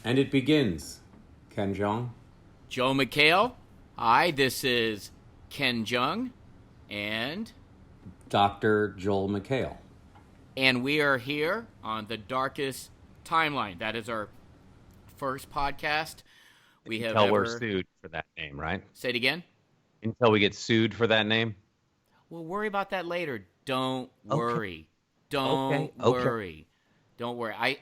And it begins. Ken Jeong. Joe McHale. Hi, this is Ken Jeong, and Dr. Joel McHale. we are here on the darkest timeline. That is our first podcast we have Until we're ever. sued for that name, right? Say it again. Until we get sued for that name. We'll worry about that later. Don't worry. Okay. Don't worry.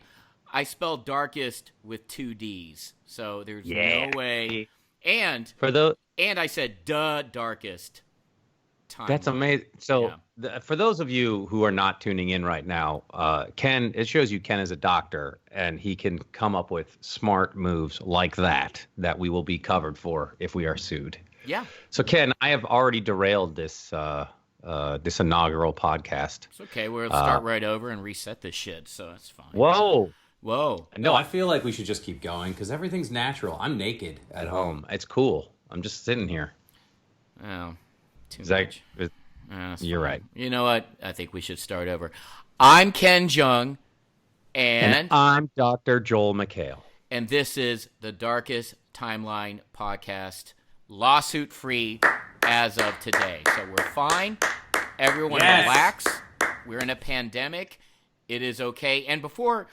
I spelled darkest with 2 D's, so there's no way. And I said darkest time. That's amazing. So for those of you who are not tuning in right now, Ken, it shows you Ken is a doctor, and he can come up with smart moves like that we will be covered for if we are sued. Yeah. So Ken, I have already derailed this this inaugural podcast. It's okay. We'll start right over and reset this shit, so that's fine. Whoa. No, I feel like we should just keep going because everything's natural. I'm naked at home. It's cool. I'm just sitting here. Oh, too much. You're right. You know what? I think we should start over. I'm Ken Jeong, and I'm Dr. Joel McHale. And this is the Darkest Timeline podcast, lawsuit-free as of today. So we're fine. Everyone relax. We're in a pandemic. It is okay. And before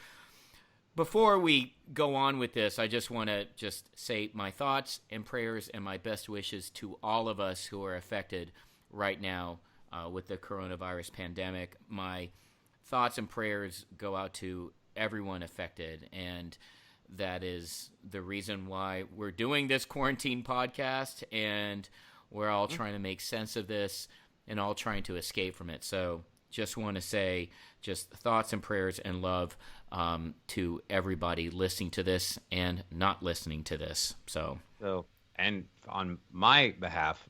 we go on with this, I just want to say my thoughts and prayers and my best wishes to all of us who are affected right now with the coronavirus pandemic. My thoughts and prayers go out to everyone affected, and that is the reason why we're doing this quarantine podcast, and we're all trying to make sense of this and all trying to escape from it. So just want to say just thoughts and prayers and love to everybody listening to this and not listening to this. So and on my behalf,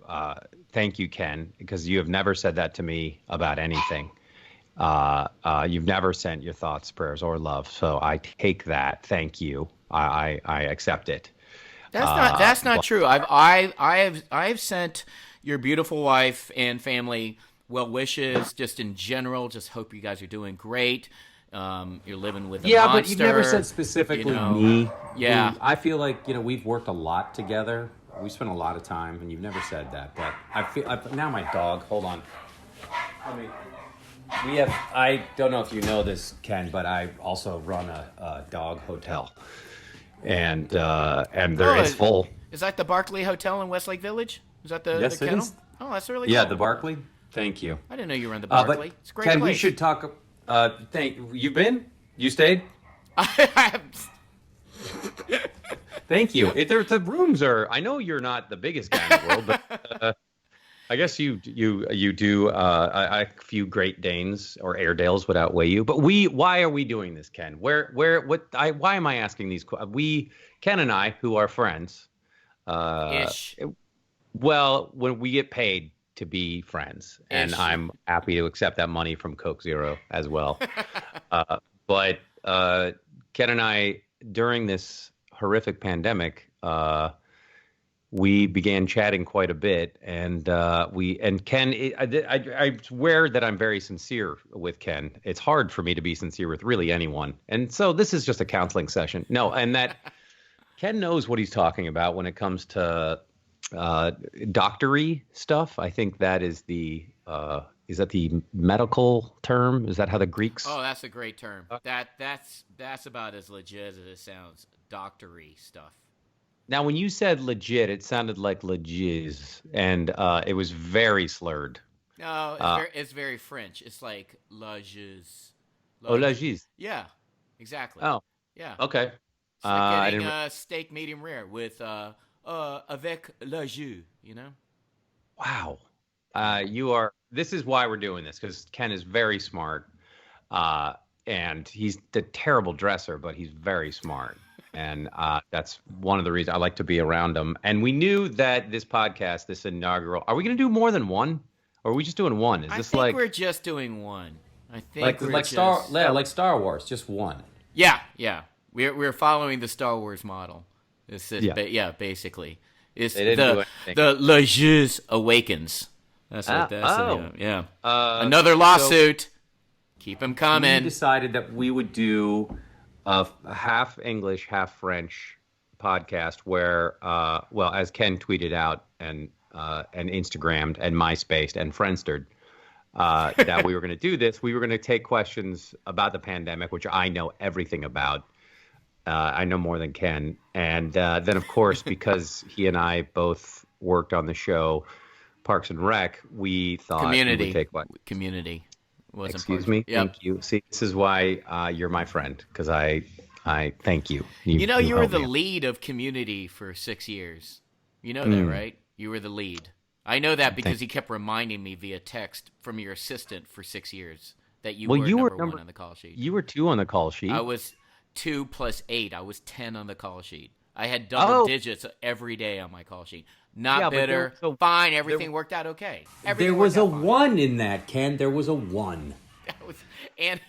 thank you, Ken, because you have never said that to me about anything. You've never sent your thoughts, prayers, or love. So I take that. Thank you. I accept it. That's not true. I've sent your beautiful wife and family well wishes, just in general. Just hope you guys are doing great. You're living with a monster. Yeah, but you've never said specifically me. Yeah. I feel like, we've worked a lot together. We spent a lot of time, and you've never said that. But now my dog, hold on. I don't know if you know this, Ken, but I also run a dog hotel. And it's full. Is that the Barclay Hotel in Westlake Village? Is that the yes, kennel? It is. Oh, that's really cool. Yeah, the Barclay. Thank you. I didn't know you were in the Barclay. It's a great Ken, place. we should talk. You've been? You stayed? Thank you. The rooms are. I know you're not the biggest guy in the world, but I guess you do. A few Great Danes or Airedales would outweigh you. But why are we doing this, Ken? Why am I asking these? Ken and I, who are friends, ish. Well, when we get paid to be friends, and Ish. I'm happy to accept that money from Coke Zero as well. But Ken and I, during this horrific pandemic, we began chatting quite a bit, and Ken, I swear that I'm very sincere with Ken. It's hard for me to be sincere with really anyone, and so this is just a counseling session. No, and that Ken knows what he's talking about when it comes to doctory stuff. I think that is is that the medical term? Is that how the Greeks? Oh, that's a great term. That's about as legit as it sounds. Doctory stuff. Now, when you said legit, it sounded like legiz, and it was very slurred. No, it's very French. It's like legiz. Oh, legiz. Yeah, exactly. Oh, yeah. Okay. It's like getting a steak medium rare with avec le jus, Wow. This is why we're doing this, because Ken is very smart, and he's a terrible dresser, but he's very smart. And that's one of the reasons I like to be around him. And we knew that this podcast, this inaugural, are we going to do more than one? Or are we just doing one? I think we're just doing one. I think like Star Wars, just one. Yeah. We're following the Star Wars model. This is basically. It's the Le Jus Awakens. That's what that's. Yeah. Another lawsuit. Keep them coming. We decided that we would do a half English, half French podcast where, well, as Ken tweeted out and Instagrammed and MySpaced and Friendstered, that we were going to do this. We were going to take questions about the pandemic, which I know everything about. I know more than Ken. And then, of course, because he and I both worked on the show Parks and Rec, we thought we would take questions. Community. Excuse me. Yep. Thank you. See, this is why you're my friend, because I thank you. You were the lead of Community for 6 years. You know that, right? You were the lead. I know that because he kept reminding me via text from your assistant for 6 years that you were number 1 on the call sheet. You were 2 on the call sheet. I was 2 plus 8. I was 10 on the call sheet. I had double digits every day on my call sheet. Not bitter. Fine. Everything worked out okay. There was a 1 in that, Ken. There was a 1. And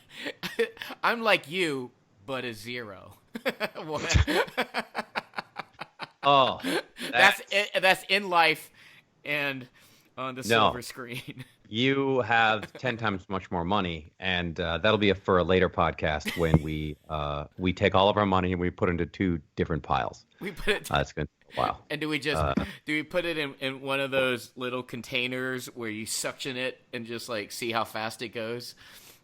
I'm like you, but a 0. Oh, that's in life and on the silver screen. You have 10 times much more money, and that'll be for a later podcast when we take all of our money and we put it into 2 different piles. We put it. That's good. Wow. And do we put it in one of those little containers where you suction it and just like see how fast it goes?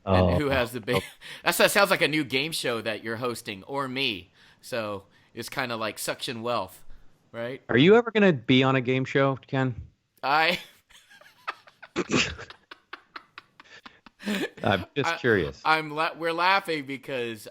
And who has the big? That sounds like a new game show that you're hosting, or me. So it's kind of like Suction Wealth, right? Are you ever going to be on a game show, Ken? I'm just curious. We're laughing because,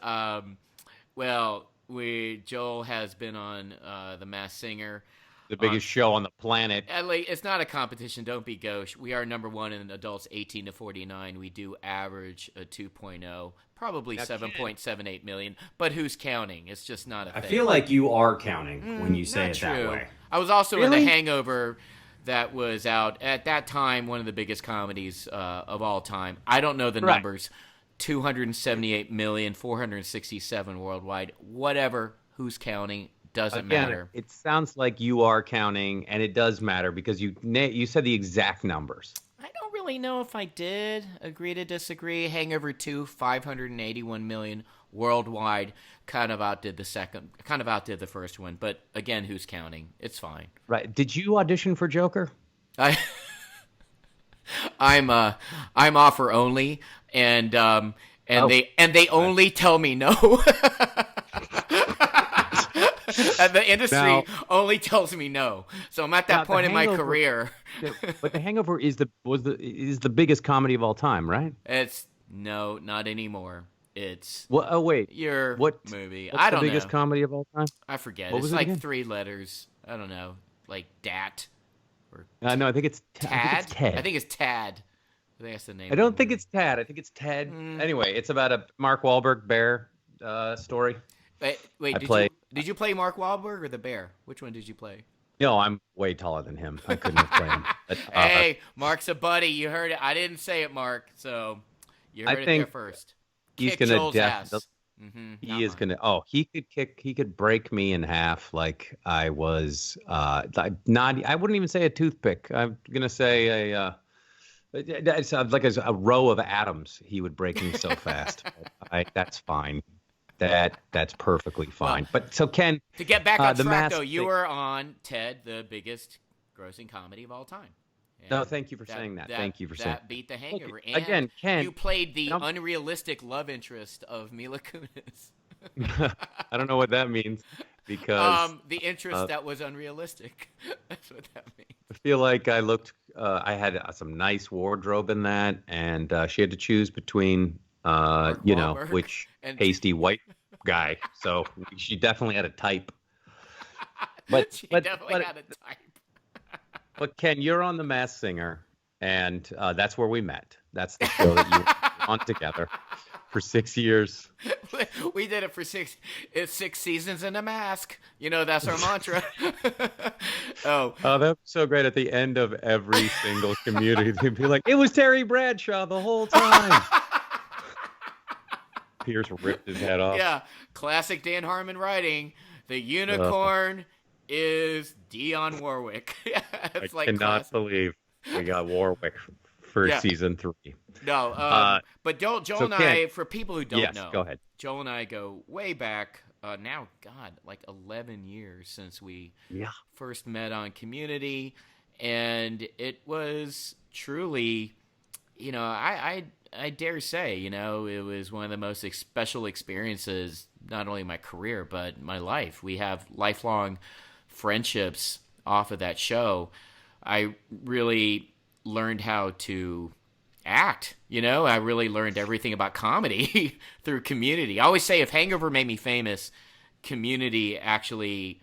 Joel has been on The Masked Singer. The biggest show on the planet. It's not a competition. Don't be gauche. We are number 1 in adults 18 to 49. We do average a 2.0, probably 7.78 million. But who's counting? It's just not a thing. I feel like you are counting when you say it that way. I was also in The Hangover. That was out at that time, one of the biggest comedies of all time. I don't know the numbers. 278,467 worldwide. Whatever. Who's counting? Doesn't matter. It sounds like you are counting, and it does matter because you said the exact numbers. I don't really know if I did. Agree to disagree. Hangover 2, 581 million worldwide. Kind of outdid the first one. But again, who's counting? It's fine. Right. Did you audition for Joker? I'm offer only, and they only tell me no. And the industry only tells me no. So I'm at that point in my career. But The Hangover is the biggest comedy of all time, right? It's not anymore. It's what movie? I don't know. The biggest comedy of all time? I forget. It's like again? 3 letters. I don't know, like Dat. Or no, I think it's Tad. I think it's Tad. I think that's the name. I don't think it's Tad. I think it's Ted. Anyway, it's about a Mark Wahlberg bear story. Wait, did you play Mark Wahlberg or the bear? Which one did you play? No, I'm way taller than him. I couldn't have played him. But, hey, Mark's a buddy. You heard it. I didn't say it, Mark. So you heard it there first. He's kick gonna definitely. He is gonna. Oh, he could break me in half like I was not. I wouldn't even say a toothpick. I'm gonna say it's like a row of atoms. He would break me so fast. That's fine. That's perfectly fine. But so Ken, to get back on track though, you were on Ted, the biggest grossing comedy of all time. And no, thank you for saying that. Thank you for saying that. Beat The Hangover. Look, and again, Ken, you played the unrealistic love interest of Mila Kunis. I don't know what that means because the interest that was unrealistic. That's what that means. I feel like I looked. I had some nice wardrobe in that, and she had to choose between. Which pasty white guy. So she definitely had a type. But she definitely had a type. But Ken, you're on The Masked Singer, and that's where we met. That's the show that you were on together for 6 years. We did it for 6 seasons in a mask. That's our mantra. Oh, that's so great. At the end of every single Community, they'd be like, "It was Terry Bradshaw the whole time." Pierce ripped his head off. Yeah, classic Dan Harmon writing. The unicorn is Dionne Warwick. I cannot believe we got Warwick for season 3. No, but Joel and I, for people who don't know, go ahead. Joel and I go way back. Now, God, like 11 years since we first met on Community, and it was truly, I dare say, it was one of the most special experiences, not only my career but my life. We have lifelong friendships off of that show. I really learned how to act. I really learned everything about comedy through Community. I always say if Hangover made me famous, Community actually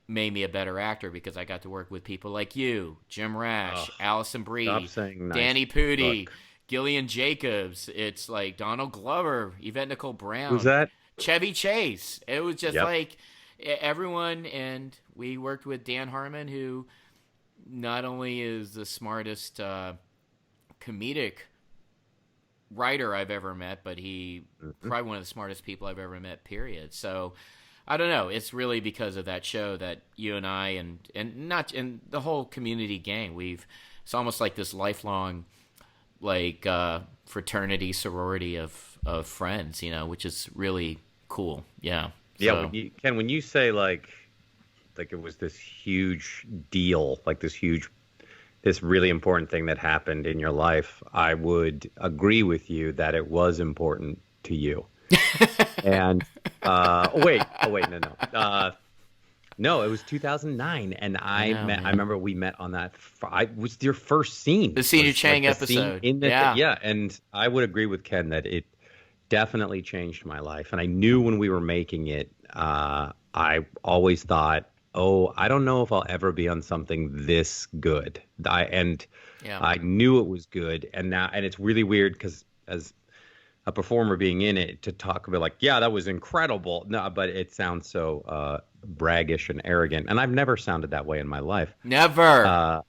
made me a better actor, because I got to work with people like you, Jim Rash, Allison Brie, Danny Pudi, Gillian Jacobs. It's like Donald Glover, Yvette Nicole Brown. Who's that? Chevy Chase. It was just like everyone. And we worked with Dan Harmon, who not only is the smartest comedic writer I've ever met, but he probably one of the smartest people I've ever met, period. So I don't know, it's really because of that show that you and I and the whole Community gang, it's almost like this lifelong like fraternity, sorority of friends, which is really cool. So. When you say like it was this huge deal, like this really important thing that happened in your life, I would agree with you that it was important to you. And no, it was 2009, and I remember we met on that. It was your first scene, the Senior Chang episode. And I would agree with Ken that it definitely changed my life. And I knew when we were making it, I always thought, I don't know if I'll ever be on something this good. I knew it was good, and it's really weird because as a performer being in it, to talk about like, that was incredible. No, but it sounds so braggish and arrogant, and I've never sounded that way in my life. Never.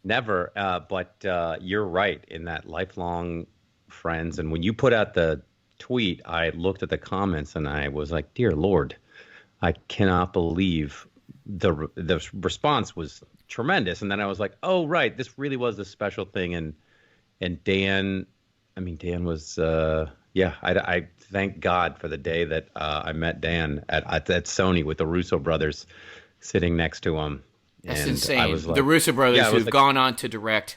But you're right in that lifelong friends. And when you put out the tweet, I looked at the comments and I was like, dear Lord, I cannot believe the response was tremendous. And then I was like, oh, right, this really was a special thing. And Dan was, I thank God for the day that I met Dan at Sony with the Russo brothers sitting next to him. That's insane. The Russo brothers who've gone on to direct,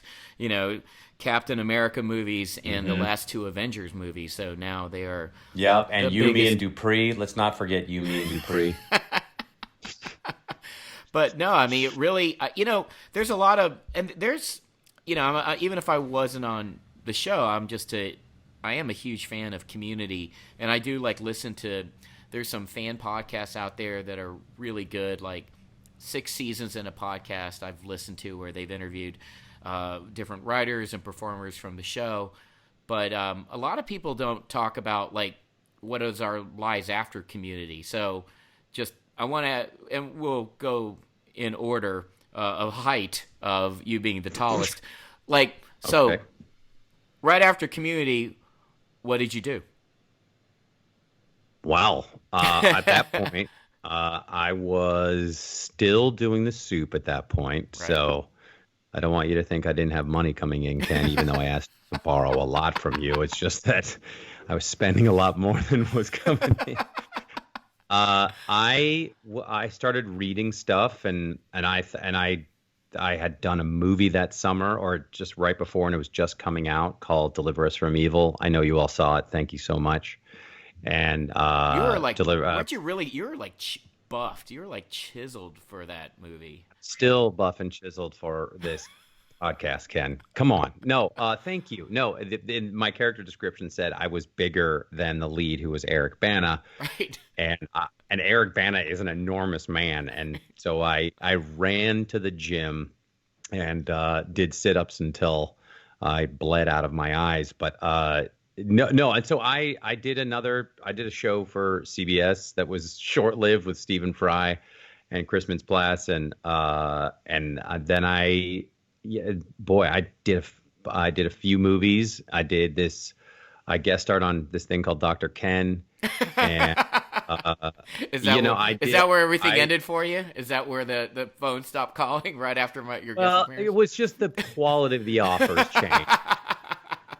Captain America movies and the last two Avengers movies. So now they are. Yeah, and Yumi and Dupree. Let's not forget Yumi and Dupree. But no, it really, there's a lot of, and there's, even if I wasn't on the show, I am a huge fan of Community, and I do listen to, there's some fan podcasts out there that are really good, like 6 seasons in a podcast I've listened to where they've interviewed different writers and performers from the show. But a lot of people don't talk about what is our lives after Community. So I want to, and we'll go in order of height of you being the tallest. So right after Community, what did you do? Wow. At that point, I was still doing the soup at that point. Right. So I don't want you to think I didn't have money coming in, Ken, even though I asked to borrow a lot from you. It's just that I was spending a lot more than was coming in. I started reading stuff, and I had done a movie that summer or just right before, and it was just coming out, called Deliver Us from Evil. I know you all saw it. Thank you so much. And you were weren't you really? You were buffed. You were chiseled for that movie. Still buff and chiseled for this podcast, Ken. Come on. No, thank you. No, my character description said I was bigger than the lead, who was Eric Bana. Right. And Eric Bana is an enormous man. And so I ran to the gym and did sit-ups until I bled out of my eyes. But no. And so I did a show for CBS that was short-lived with Stephen Fry and Chris Mintz-Plasse. And then I did a few movies. I guest starred on this thing called Dr. Ken. And is that where everything ended for you? Is that where the phone stopped calling right after your guest appearance? It was just the quality of the offers changed.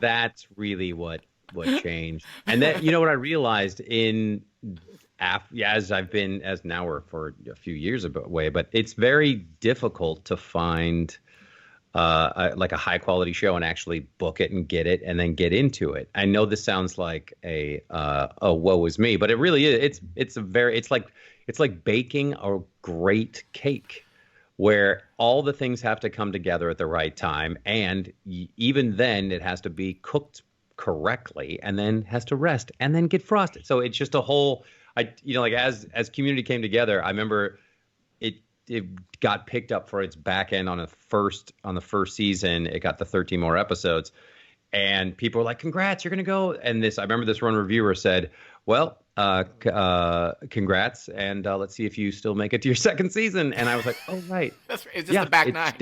That's really what what changed. And then, you know what I realized as now we're for a few years away, but it's very difficult to find like a high quality show and actually book it and get it and then get into it. I know this sounds like a woe is me, but it really is. It's like baking a great cake where all the things have to come together at the right time, and even then it has to be cooked correctly and then has to rest and then get frosted. So it's just a whole like as Community came together, I remember it got picked up for its back end on the first season. It got the 13 more episodes, and people were like, "Congrats, you're gonna go!" And I remember this one reviewer said, "Well, congrats, and let's see if you still make it to your second season." And I was like, "Oh, right, that's right. It's just the back nine."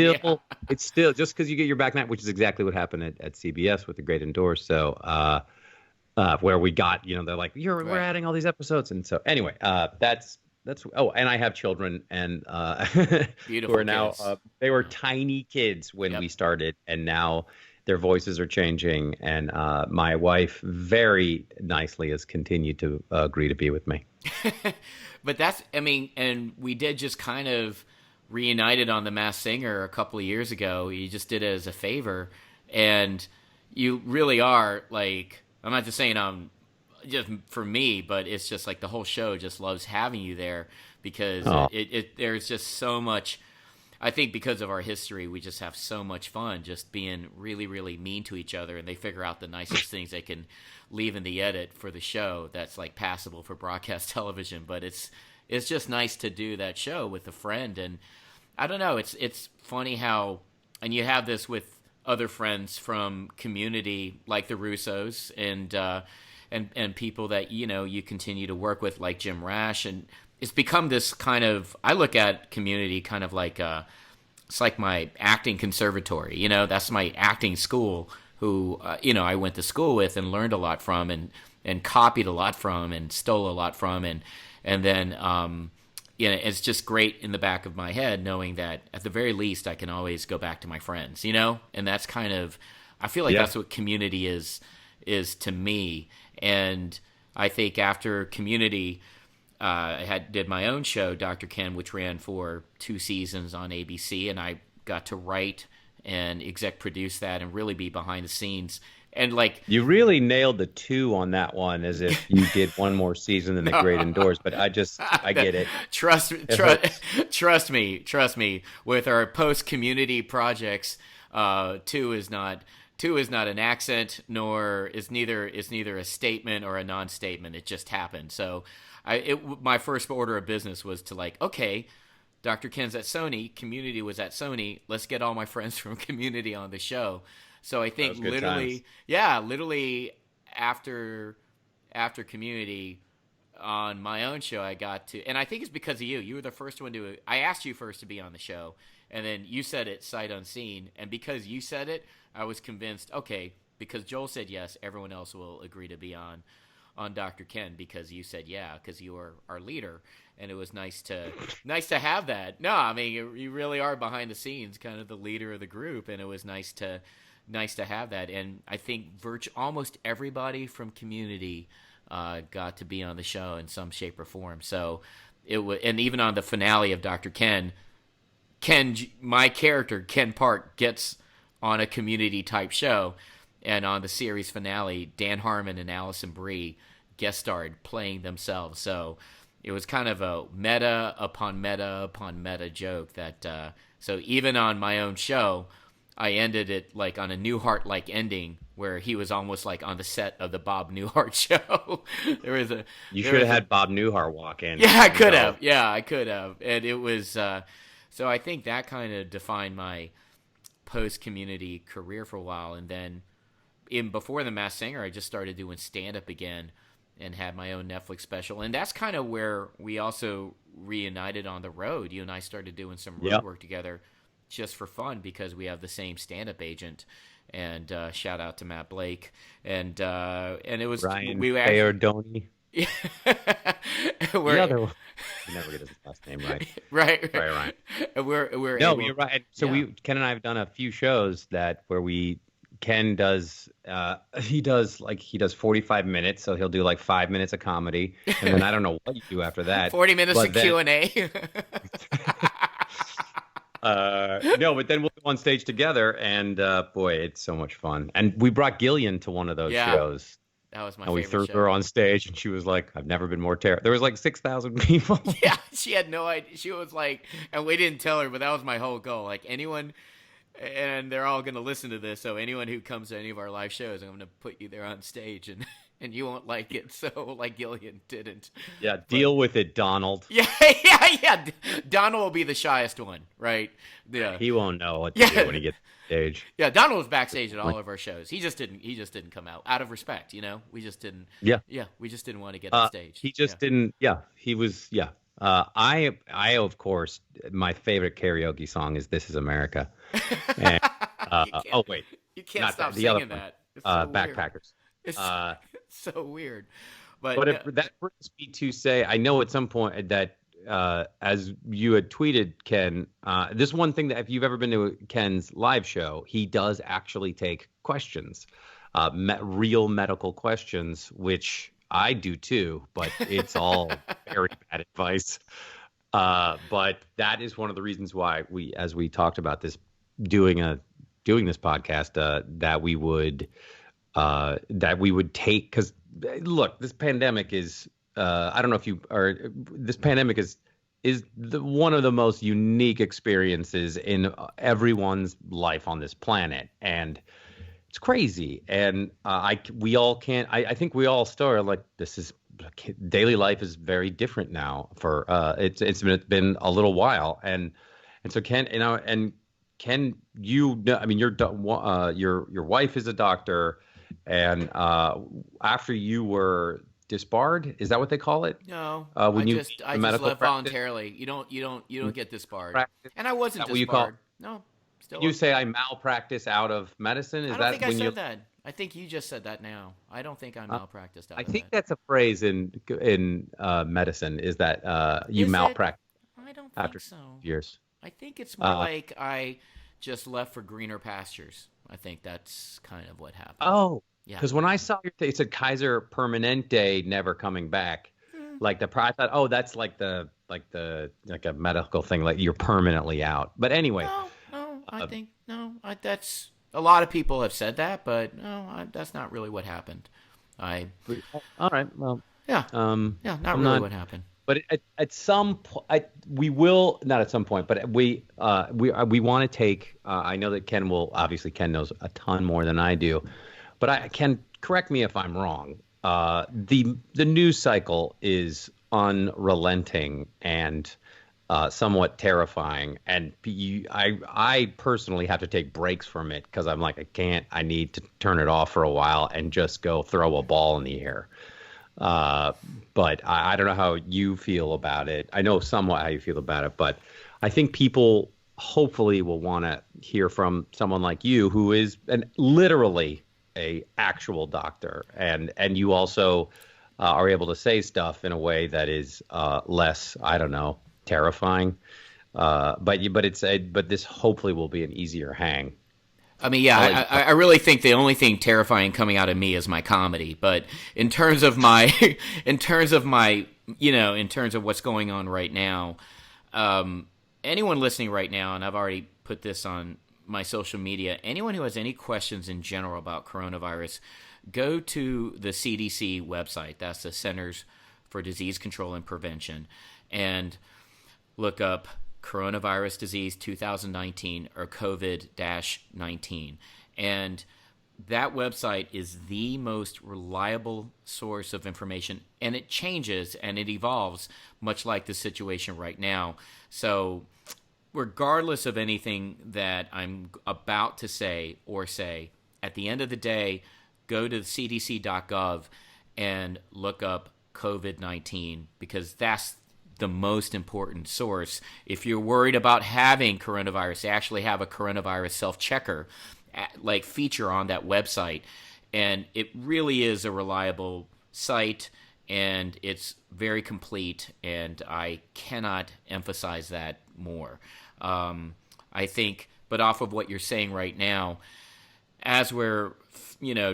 It's still just because you get your back nine, which is exactly what happened at CBS with The Great Indoors. So, where we got, they're like, we're adding all these episodes, and so anyway, that's. And I have children, and Beautiful who are now kids. They were tiny kids when we started, and now their voices are changing. And my wife very nicely has continued to agree to be with me. But and we did just kind of reunited on The Masked Singer a couple of years ago. You just did it as a favor, and you really are like, I'm not just saying just for me, but it's just like the whole show just loves having you there because there's just so much. I think because of our history, we just have so much fun just being really, really mean to each other, and they figure out the nicest things they can leave in the edit for the show that's like passable for broadcast television. But it's just nice to do that show with a friend, and I don't know, it's funny how, and you have this with other friends from Community like the Russos and people that you continue to work with like Jim Rash, and it's become this kind of, I look at Community kind of like it's like my acting conservatory. That's my acting school who I went to school with and learned a lot from and copied a lot from and stole a lot from, and then it's just great in the back of my head knowing that at the very least I can always go back to my friends, and that's kind of, I feel like that's what Community is to me. And I think after Community, I did my own show, Dr. Ken, which ran for 2 seasons on ABC, and I got to write and exec produce that and really be behind the scenes. And like, you really nailed the 2 on that one, as if you did one more season than The Great Indoors. But I get it. Trust me. With our post-Community projects, 2 is not an accent, nor is neither a statement or a non-statement. It just happened. So my first order of business was to like, okay, Dr. Ken's at Sony, Community was at Sony. Let's get all my friends from Community on the show. So I think literally after Community on my own show, I got to, and I think it's because of you. You were the first one I asked you first to be on the show, and then you said it sight unseen. And because you said it, I was convinced, okay, because Joel said yes, everyone else will agree to be on Dr. Ken because you said yeah, because you are our leader, and it was nice to have that. No, I mean you really are behind the scenes, kind of the leader of the group, and it was nice to have that. And I think almost everybody from Community got to be on the show in some shape or form. So and even on the finale of Dr. Ken, my character Ken Park gets on a Community type show, and on the series finale, Dan Harmon and Allison Brie guest starred playing themselves. So it was kind of a meta upon meta upon meta joke that so even on my own show, I ended it like on a Newhart-like ending where he was almost like on the set of the Bob Newhart show. You should have had Bob Newhart walk in. Yeah, I could have. And it was so I think that kind of defined my post-Community career for a while. And then before The Masked Singer, I just started doing stand-up again and had my own Netflix special. And that's kind of where we also reunited on the road. You and I started doing some road work together just for fun because we have the same stand-up agent. And shout out to Matt Blake. And it was Ryan Bayardoni. The other one. You never get his last name right. Right. Ryan. We're no, you're right. So Ken and I have done a few shows where we Ken does he does 45 minutes, so he'll do like 5 minutes of comedy, and then I don't know what you do after that. 40 minutes but of then, Q&A. no, but then we'll go on stage together, and boy, it's so much fun. And we brought Gillian to one of those shows. That was my and we favorite threw show. her on stage, and she was like, "I've never been more terrified." There was like 6,000 people. Yeah, she had no idea. She was like, and we didn't tell her, but that was my whole goal. Like anyone, and they're all going to listen to this, so anyone who comes to any of our live shows, I'm going to put you there on stage, and you won't like it. So like Gillian didn't. Yeah, deal with it, Donald. Yeah. Donald will be the shyest one, right? Yeah. He won't know what to do when he gets on stage. Yeah, Donald was backstage at all of our shows. He just didn't come out of respect, We just didn't. Yeah. Yeah, we just didn't want to get on stage. He just didn't. Yeah, he was. Yeah. I of course, my favorite karaoke song is "This Is America." And, oh wait, you can't stop the singing other that. It's so Backpackers. Weird. It's so weird. But that brings me to say, I know at some point that as you had tweeted, Ken, this one thing that if you've ever been to Ken's live show, he does actually take questions, real medical questions, which I do too, but it's all very bad advice. But that is one of the reasons why as we talked about this, doing this podcast, that we would take, because look, this pandemic is, I don't know if you are, this pandemic is one of the most unique experiences in everyone's life on this planet. And it's crazy. And I think we all still are like, daily life is very different now for, it's been a little while. And so Ken, and Ken, I mean, your wife is a doctor, and after you were disbarred, is that what they call it? No, when I just left voluntarily. You don't get disbarred, and I wasn't disbarred. No, still. You say I malpractice out of medicine? I don't think I said that. I think you just said that now. I don't think I malpracticed out of I think that. that's a phrase in medicine, is that you malpractice. I don't after think so. Years. I think it's more like I just left for greener pastures. I think that's kind of what happened. Oh, yeah. Because when I saw your thing, it said Kaiser Permanente, never coming back. Like I thought, oh, that's like a medical thing, like you're permanently out. But anyway, that's a lot of people have said that, but no, that's not really what happened. All right, well, yeah, not really what happened. But at some point, we will, not at some point, but we want to take. I know that Ken knows a ton more than I do, but Ken, correct me if I'm wrong. The news cycle is unrelenting and somewhat terrifying, and I personally have to take breaks from it because I'm like, I need to turn it off for a while and just go throw a ball in the air. But I don't know how you feel about it. I know somewhat how you feel about it, but I think people hopefully will want to hear from someone like you, who is literally a actual doctor, and you also are able to say stuff in a way that is less, I don't know, terrifying. But this hopefully will be an easier hang. I mean, yeah, I really think the only thing terrifying coming out of me is my comedy. But in terms of in terms of what's going on right now, anyone listening right now, and I've already put this on my social media, anyone who has any questions in general about coronavirus, go to the CDC website. That's the Centers for Disease Control and Prevention, and look up coronavirus disease 2019 or COVID-19. And that website is the most reliable source of information, and it changes and it evolves, much like the situation right now. So regardless of anything that I'm about to say, at the end of the day, go to cdc.gov and look up COVID-19, because that's the most important source. If you're worried about having coronavirus, they actually have a coronavirus self-checker feature on that website, and it really is a reliable site, and it's very complete, and I cannot emphasize that more. I think, but off of what you're saying right now, as we're,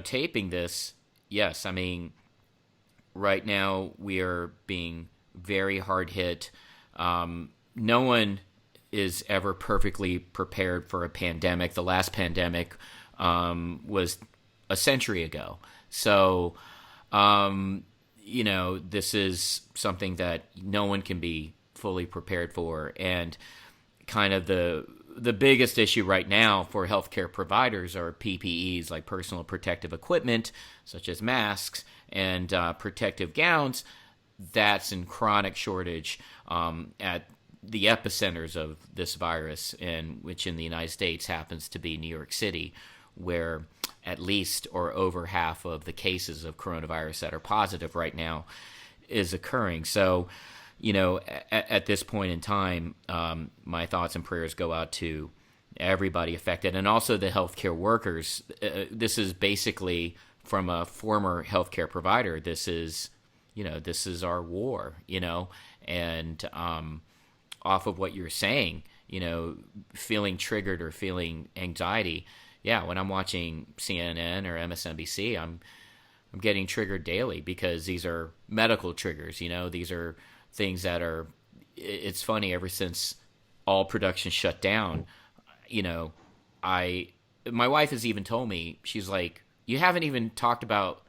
taping this, yes, I mean, right now we are being very hard hit. No one is ever perfectly prepared for a pandemic. The last pandemic was a century ago. So, this is something that no one can be fully prepared for. And kind of the biggest issue right now for healthcare providers are PPEs, like personal protective equipment, such as masks and protective gowns. That's in chronic shortage at the epicenters of this virus, and which in the United States happens to be New York City, where at least or over half of the cases of coronavirus that are positive right now is occurring. So, at this point in time, my thoughts and prayers go out to everybody affected, and also the healthcare workers. This is basically from a former healthcare provider. This is our war, and off of what you're saying, feeling triggered or feeling anxiety. Yeah, when I'm watching CNN or MSNBC, I'm getting triggered daily because these are medical triggers. These are things that are. It's funny. Ever since all production shut down, my wife has even told me, she's like, you haven't even talked about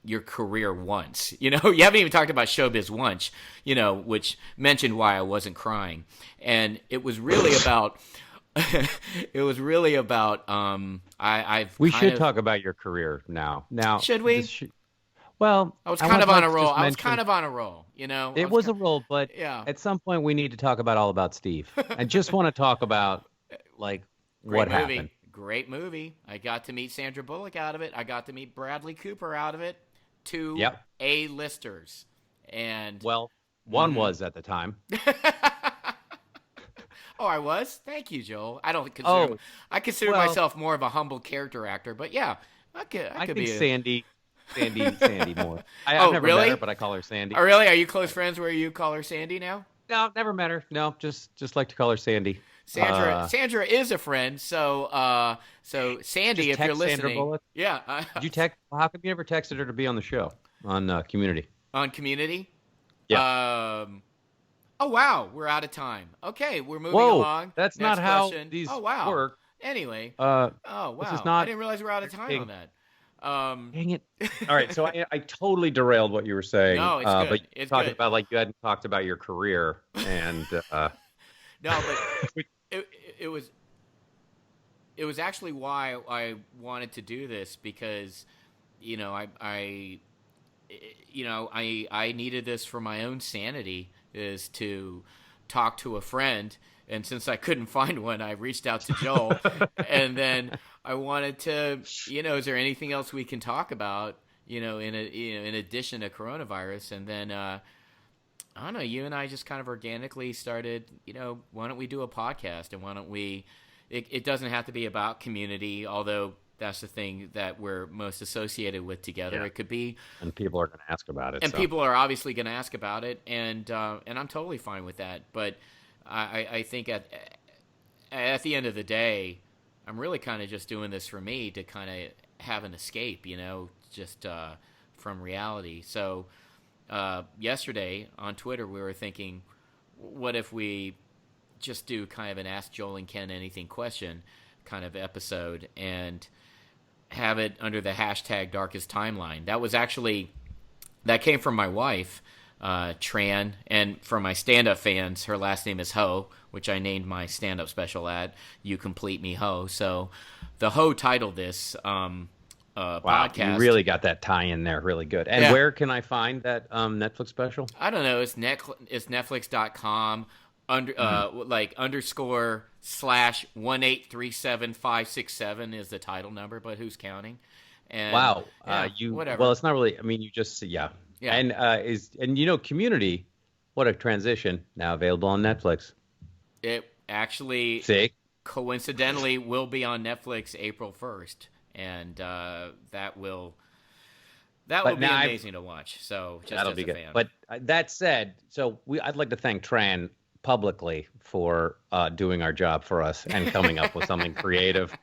your career once. You haven't even talked about showbiz once. Which mentioned why I wasn't crying, and it was really about. It was really about. We should talk about your career now. Now, should we? Well, I was kind of on a roll. It was a roll, but yeah. At some point we need to talk all about Steve. I just want to talk about what happened. Great movie. I got to meet Sandra Bullock out of it. I got to meet Bradley Cooper out of it. Two A-listers. And one was at the time. Oh, I was? Thank you, Joel. I don't consider I consider myself more of a humble character actor, but yeah, I could be Sandy more. I've never really? met her, but I call her Sandy. Oh, really? Are you close friends where you call her Sandy now? No, never met her. No, just like to call her Sandy. Sandra is a friend, so Sandy, if you're listening, Sandra Bullock? Yeah. Did you text? How come you never texted her to be on the show on Community? On Community? Yeah. Oh wow, we're out of time. Okay, we're moving along. That's Next not how question. these wow. work. Anyway. Oh wow. This is not, I didn't realize we're out of time on that. Dang it! All right, so I totally derailed what you were saying. No, it's good. But it's talking good. about you hadn't talked about your career and. No, but it was actually why I wanted to do this, because I needed this for my own sanity, is to talk to a friend. And since I couldn't find one, I reached out to Joel. And then I wanted to, is there anything else we can talk about, in addition to coronavirus? And then, I don't know, you and I just kind of organically started, why don't we do a podcast? And why don't we, it doesn't have to be about Community, although that's the thing that we're most associated with together. Yeah. It could be. And people are going to ask about it. And people are obviously going to ask about it. And I'm totally fine with that. But I think at the end of the day, I'm really kind of just doing this for me to kind of have an escape, just from reality. So yesterday on Twitter, we were thinking, what if we just do kind of an Ask Joel and Ken Anything question kind of episode and have it under the hashtag Darkest Timeline. That came from my wife, Tran, and for my stand-up fans, her last name is Ho, which I named my stand-up special at You Complete Me Ho. So the Ho titled this podcast. You really got that tie in there really good. And where can I find that Netflix special? I don't know. It's Netflix.com. /1837567 is the title number, but who's counting? And whatever. Well, it's not really. I mean, you just And Community, what a transition! Now available on Netflix. It actually coincidentally will be on Netflix April 1st, and that will be amazing to watch. So just that'll as be a good. fan. But that said, I'd like to thank Tran publicly for doing our job for us and coming up with something creative.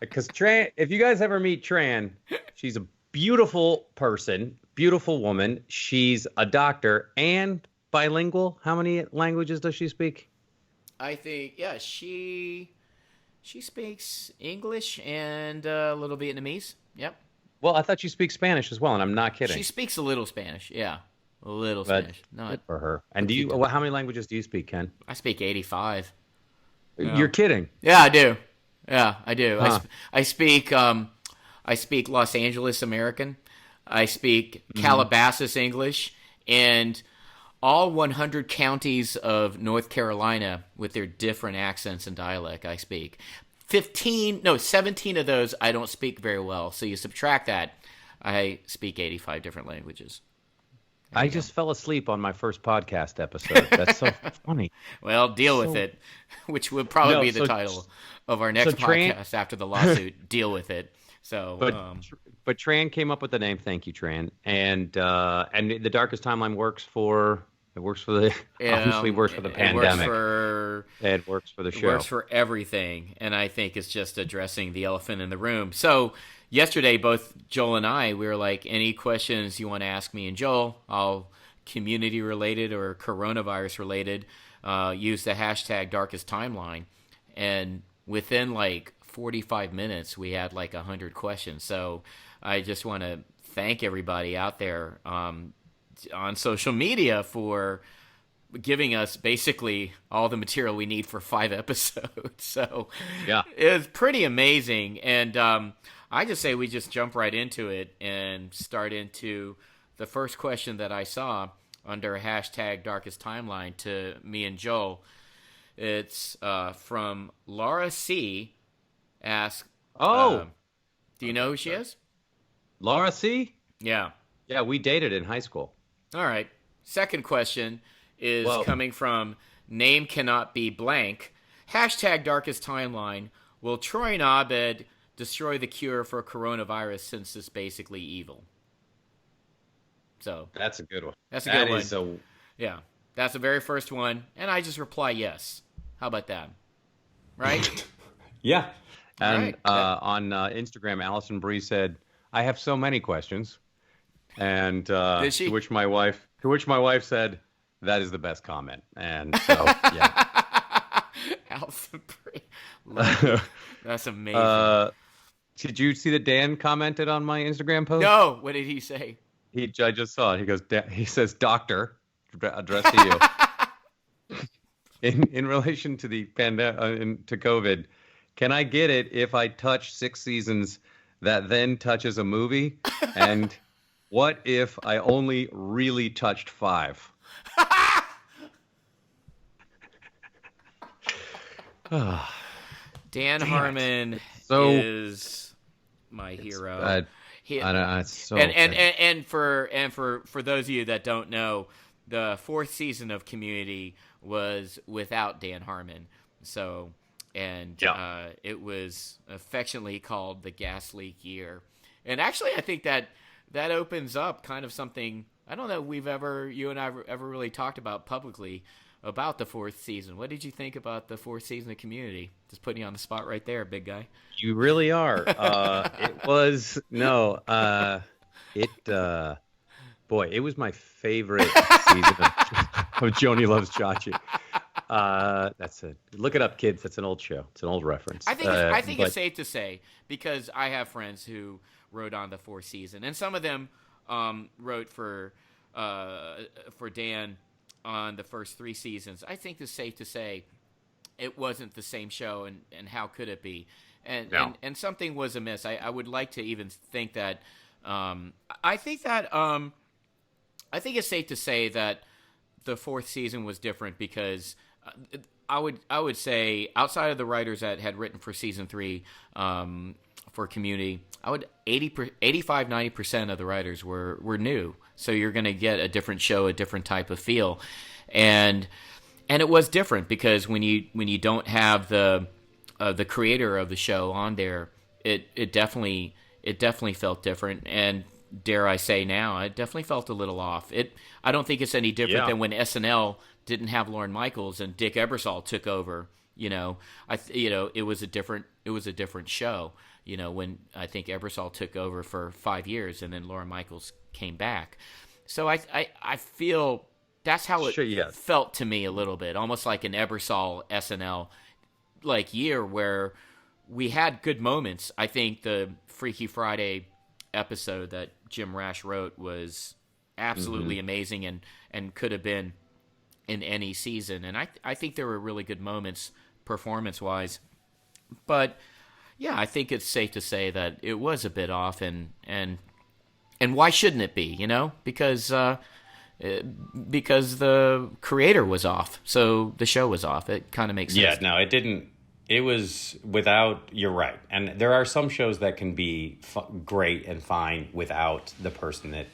Because Tran, if you guys ever meet Tran, she's a beautiful person, beautiful woman. She's a doctor and bilingual. How many languages does she speak? I think, yeah, she speaks English and a little Vietnamese. Yep. Well, I thought she speaks Spanish as well, and I'm not kidding. She speaks a little Spanish. Yeah, a little But Spanish. good for her. And how many languages do you speak, Ken? I speak 85. You're kidding. Yeah, I do. Yeah, I do. Huh. I speak Los Angeles American. I speak Calabasas English, and all 100 counties of North Carolina with their different accents and dialect I speak. 17 of those I don't speak very well. So you subtract that, I speak 85 different languages. I just fell asleep on my first podcast episode. That's so funny. Well, deal with it, which would probably be the title of our next podcast after the lawsuit. Deal with it. So, but Tran came up with the name. Thank you, Tran. And the Darkest Timeline works for the obviously works for the pandemic. It works for the show. It works for everything, and I think it's just addressing the elephant in the room. So yesterday, both Joel and I, we were like, any questions you want to ask me and Joel, all community related or coronavirus related, use the hashtag Darkest Timeline, and within like 45 minutes, we had like 100 questions. So I just want to thank everybody out there on social media for giving us basically all the material we need for 5 episodes. So yeah, it was pretty amazing. And I just say we just jump right into it and start into the first question that I saw under hashtag Darkest Timeline to me and Joel. It's from Laura C. Ask, do you know who she is? Laura C? Yeah. Yeah, we dated in high school. All right. Second question is coming from Name Cannot Be Blank. Hashtag Darkest Timeline. Will Troy and Abed destroy the cure for coronavirus since it's basically evil? So that's a good one. That's a good one. Yeah. That's the very first one. And I just reply yes. How about that? Right? Yeah. And on Instagram, Allison Bree said, "I have so many questions," and Did she? To which my wife said, "That is the best comment." And so, yeah. Allison Bree, that's amazing. Did you see that Dan commented on my Instagram post? No. What did he say? I just saw it. He says, "Doctor," addressed to you. In relation to the pandemic, to COVID. Can I get it if I touch 6 seasons that then touches a movie? And what if I only really touched 5? Dan Harmon is my hero. It's so and for those of you that don't know, the 4th season of Community was without Dan Harmon. So. And it was affectionately called the gas leak year. And actually, I think that opens up kind of something I don't know you and I ever really talked about publicly about the 4th season. What did you think about the 4th season of Community? Just putting you on the spot right there, big guy. You really are. It was it was my favorite season of Joni Loves Chachi. Look it up, kids. That's an old show. It's an old reference. I think it's safe to say, because I have friends who wrote on the 4th season, and some of them wrote for Dan on the first 3 seasons. I think it's safe to say it wasn't the same show, and how could it be? And something was amiss. I would like to even think that. I think it's safe to say that the 4th season was different because. I would say outside of the writers that had written for season 3 for Community, 85-90% of the writers were new. So you're going to get a different show, a different type of feel, and it was different because when you don't have the creator of the show on there, it definitely felt different, and dare I say now, it definitely felt a little off. I don't think it's any different than when SNL didn't have Lorne Michaels and Dick Ebersol took over It was a different show. When I think Ebersol took over for 5 years, and then Lorne Michaels came back. So I feel that's how it felt to me a little bit, almost like an Ebersol SNL like year where we had good moments. I think the Freaky Friday episode that Jim Rash wrote was absolutely amazing and could have been in any season. And I think there were really good moments performance-wise. But, yeah, I think it's safe to say that it was a bit off. And why shouldn't it be, Because the creator was off. So the show was off. It kind of makes sense. Yeah, no, it didn't. It was without, you're right. And there are some shows that can be great and fine without the person that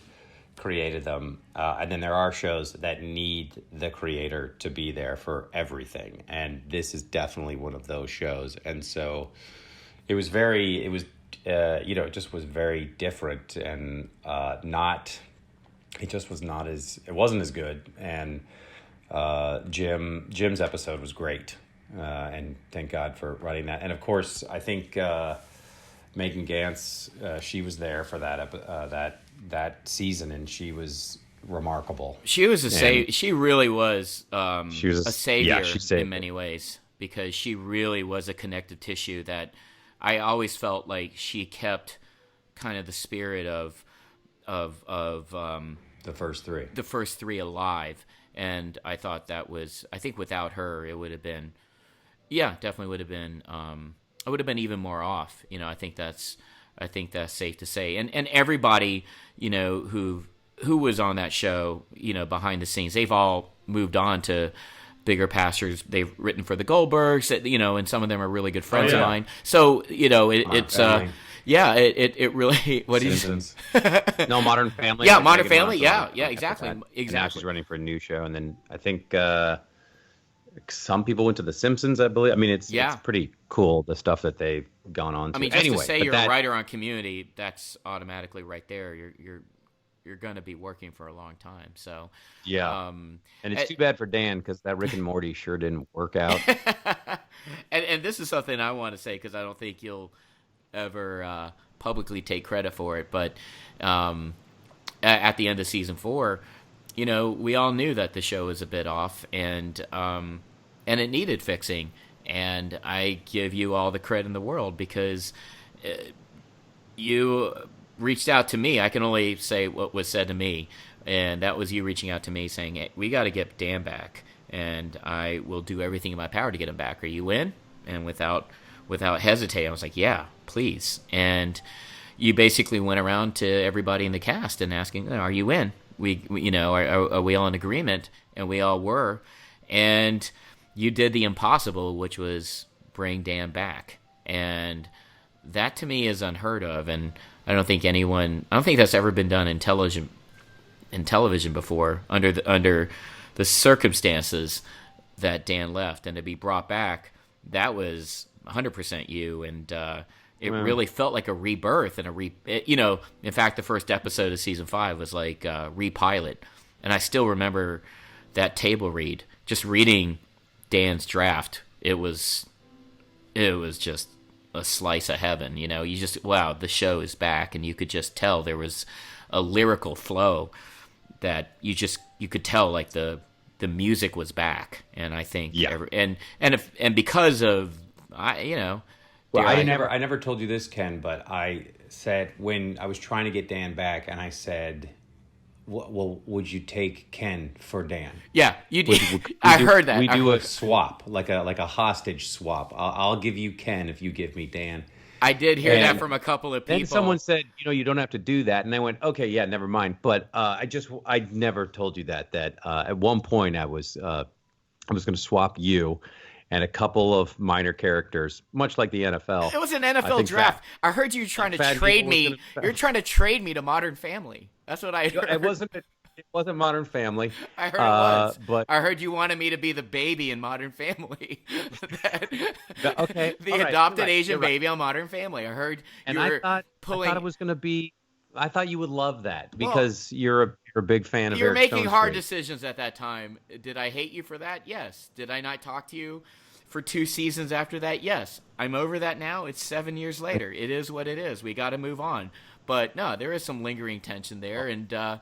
created them. And then there are shows that need the creator to be there for everything. And this is definitely one of those shows. And so it just was very different and it wasn't as good. And Jim's episode was great. And thank God for writing that. And of course, I think Megan Gantz, she was there for that season, and she was remarkable. She was she really was. She was a savior in many ways, because she really was a connective tissue that I always felt like she kept kind of the spirit of the first three alive. And I thought I think without her, it would have been. Yeah, definitely would have been. I would have been even more off. I think that's safe to say. And everybody, who was on that show, behind the scenes, they've all moved on to bigger pastures. They've written for the Goldbergs, and some of them are really good friends of mine. So it's it really. What do you? No, Modern Family. Yeah, Modern Family. Yeah, exactly. And now she's running for a new show, and then I think. Some people went to The Simpsons, I believe. I mean, it's pretty cool, the stuff that they've gone on to. I mean, just to say you're a writer on Community, that's automatically right there. You're going to be working for a long time. So yeah, and it's too bad for Dan, because that Rick and Morty sure didn't work out. and this is something I want to say, because I don't think you'll ever publicly take credit for it. But at the end of season 4. We all knew that the show was a bit off, and it needed fixing. And I give you all the credit in the world, because you reached out to me. I can only say what was said to me, and that was you reaching out to me saying, hey, we got to get Dan back, and I will do everything in my power to get him back. Are you in? And without hesitating, I was like, yeah, please. And you basically went around to everybody in the cast and asking, are you in? Are we all in agreement? And we all were. And you did the impossible, which was bring Dan back. And that to me is unheard of. And I don't think that's ever been done in television before under the circumstances that Dan left. And to be brought back, that was 100% you. And it really felt like a rebirth and in fact, the first episode of season 5 was like a repilot. And I still remember that table read, just reading Dan's draft. It was just a slice of heaven. You just, wow, the show is back. And you could just tell there was a lyrical flow that you could tell, like the music was back. And I think, and because of, Well, I never told you this, Ken, but I said when I was trying to get Dan back, and I said, well, would you take Ken for Dan? Yeah, you did. I heard that. We do a swap, like a hostage swap. I'll give you Ken if you give me Dan. I did hear that from a couple of people. Then someone said, you don't have to do that. And I went, okay, yeah, never mind. But I never told you that at one point I was going to swap you and a couple of minor characters, much like the NFL. It was an NFL draft. I heard you trying to trade me. You're trying to trade me to Modern Family. That's what I heard. It wasn't Modern Family. I heard it was. But I heard you wanted me to be the baby in Modern Family. Okay. The adopted Asian baby on Modern Family. I heard you were pulling. I thought it was going to be. I thought you would love that because you're a big fan of. You're making hard decisions at that time. Did I hate you for that? Yes. Did I not talk to you for 2 seasons after that, yes. I'm over that now. It's 7 years later. It is what it is. We got to move on. But no, there is some lingering tension there, and no,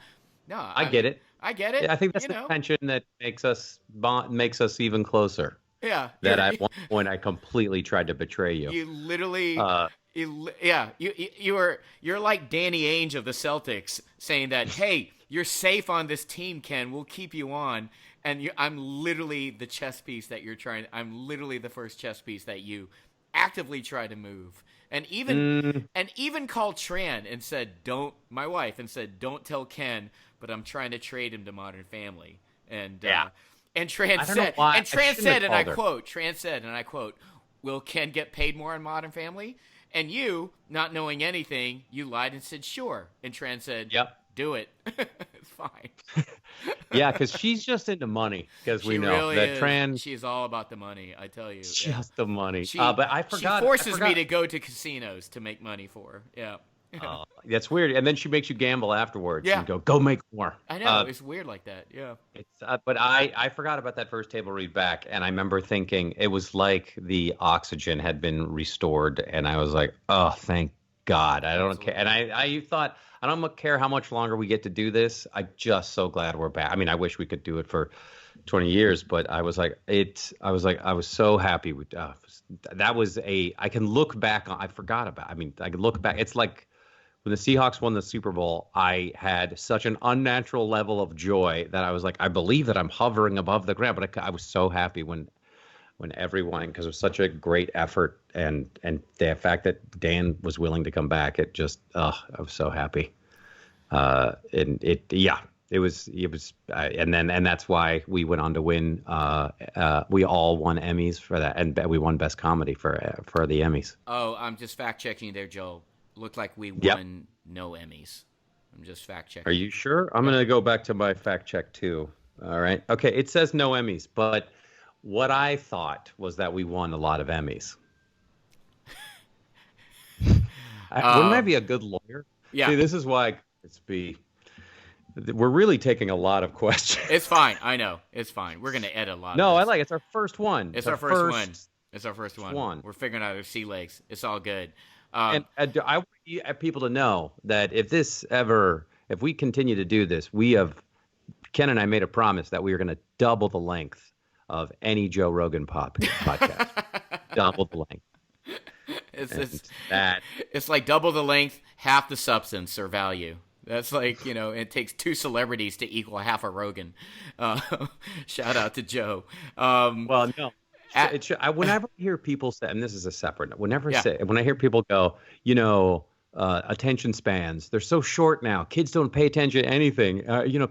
I get it. I get it. I think that's the tension that makes us even closer. Yeah. That at one point I completely tried to betray you. You literally, you're like Danny Ainge of the Celtics saying that, hey, you're safe on this team, Ken. We'll keep you on. And I'm literally the chess piece that you're trying. I'm literally the first chess piece that you actively try to move. And even called Tran and said, my wife, don't tell Ken, but I'm trying to trade him to Modern Family. And Tran said, and I quote, will Ken get paid more on Modern Family? And you, not knowing anything, you lied and said, sure. And Tran said, yep. Do it. It's fine. Yeah, because she's just into money. Because we know really that is. Tran. She's all about the money. I tell you, just the money. But I forgot. She forces me to go to casinos to make money for her. Yeah. That's weird. And then she makes you gamble afterwards. Yeah. And go make more. I know. It's weird like that. Yeah. But I forgot about that first table read back, and I remember thinking it was like the oxygen had been restored, and I was like, oh, thank God. I don't care. And I thought, I don't care how much longer we get to do this. I'm just so glad we're back. I mean, I wish we could do it for 20 years, but I was so happy with that was I can look back on. I forgot about. I mean, I can look back. It's like when the Seahawks won the Super Bowl, I had such an unnatural level of joy that I was like, I believe that I'm hovering above the ground. But I was so happy when everyone, because it was such a great effort, and the fact that Dan was willing to come back, it just, I was so happy. And that's why we went on to win. We all won Emmys for that, and we won Best Comedy for the Emmys. Oh, I'm just fact checking there, Joe. Looked like we won no Emmys. I'm just fact checking. Are you sure? I'm going to go back to my fact check too. All right. Okay. It says no Emmys, but what I thought was that we won a lot of Emmys. Wouldn't I be a good lawyer? Yeah. See, this is why we're really taking a lot of questions. It's fine. I know. It's fine. We're going to edit a lot. No, it's our first one. It's our first one. It's our first one. We're figuring out our sea legs. It's all good. And I want people to know that if we continue to do this, Ken and I made a promise that we are going to double the length of any Joe Rogan podcast. Double the length. It's like double the length, half the substance or value. That's like, it takes 2 celebrities to equal half a Rogan. Shout out to Joe. Well, no. Whenever I hear people say, and this is a separate, when I hear people go, attention spans, they're so short now. Kids don't pay attention to anything.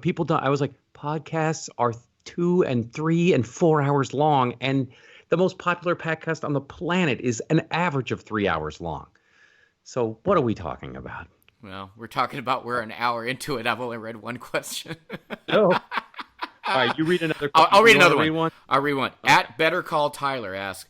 People don't. I was like, podcasts are 2 and 3 and 4 hours long, and the most popular podcast on the planet is an average of 3 hours long. So what are we talking about? Well, we're talking about we're an hour into it. I've only read one question. Oh. All right, you read another question. I'll read another one. I'll read one. Okay. At Better Call Tyler asks,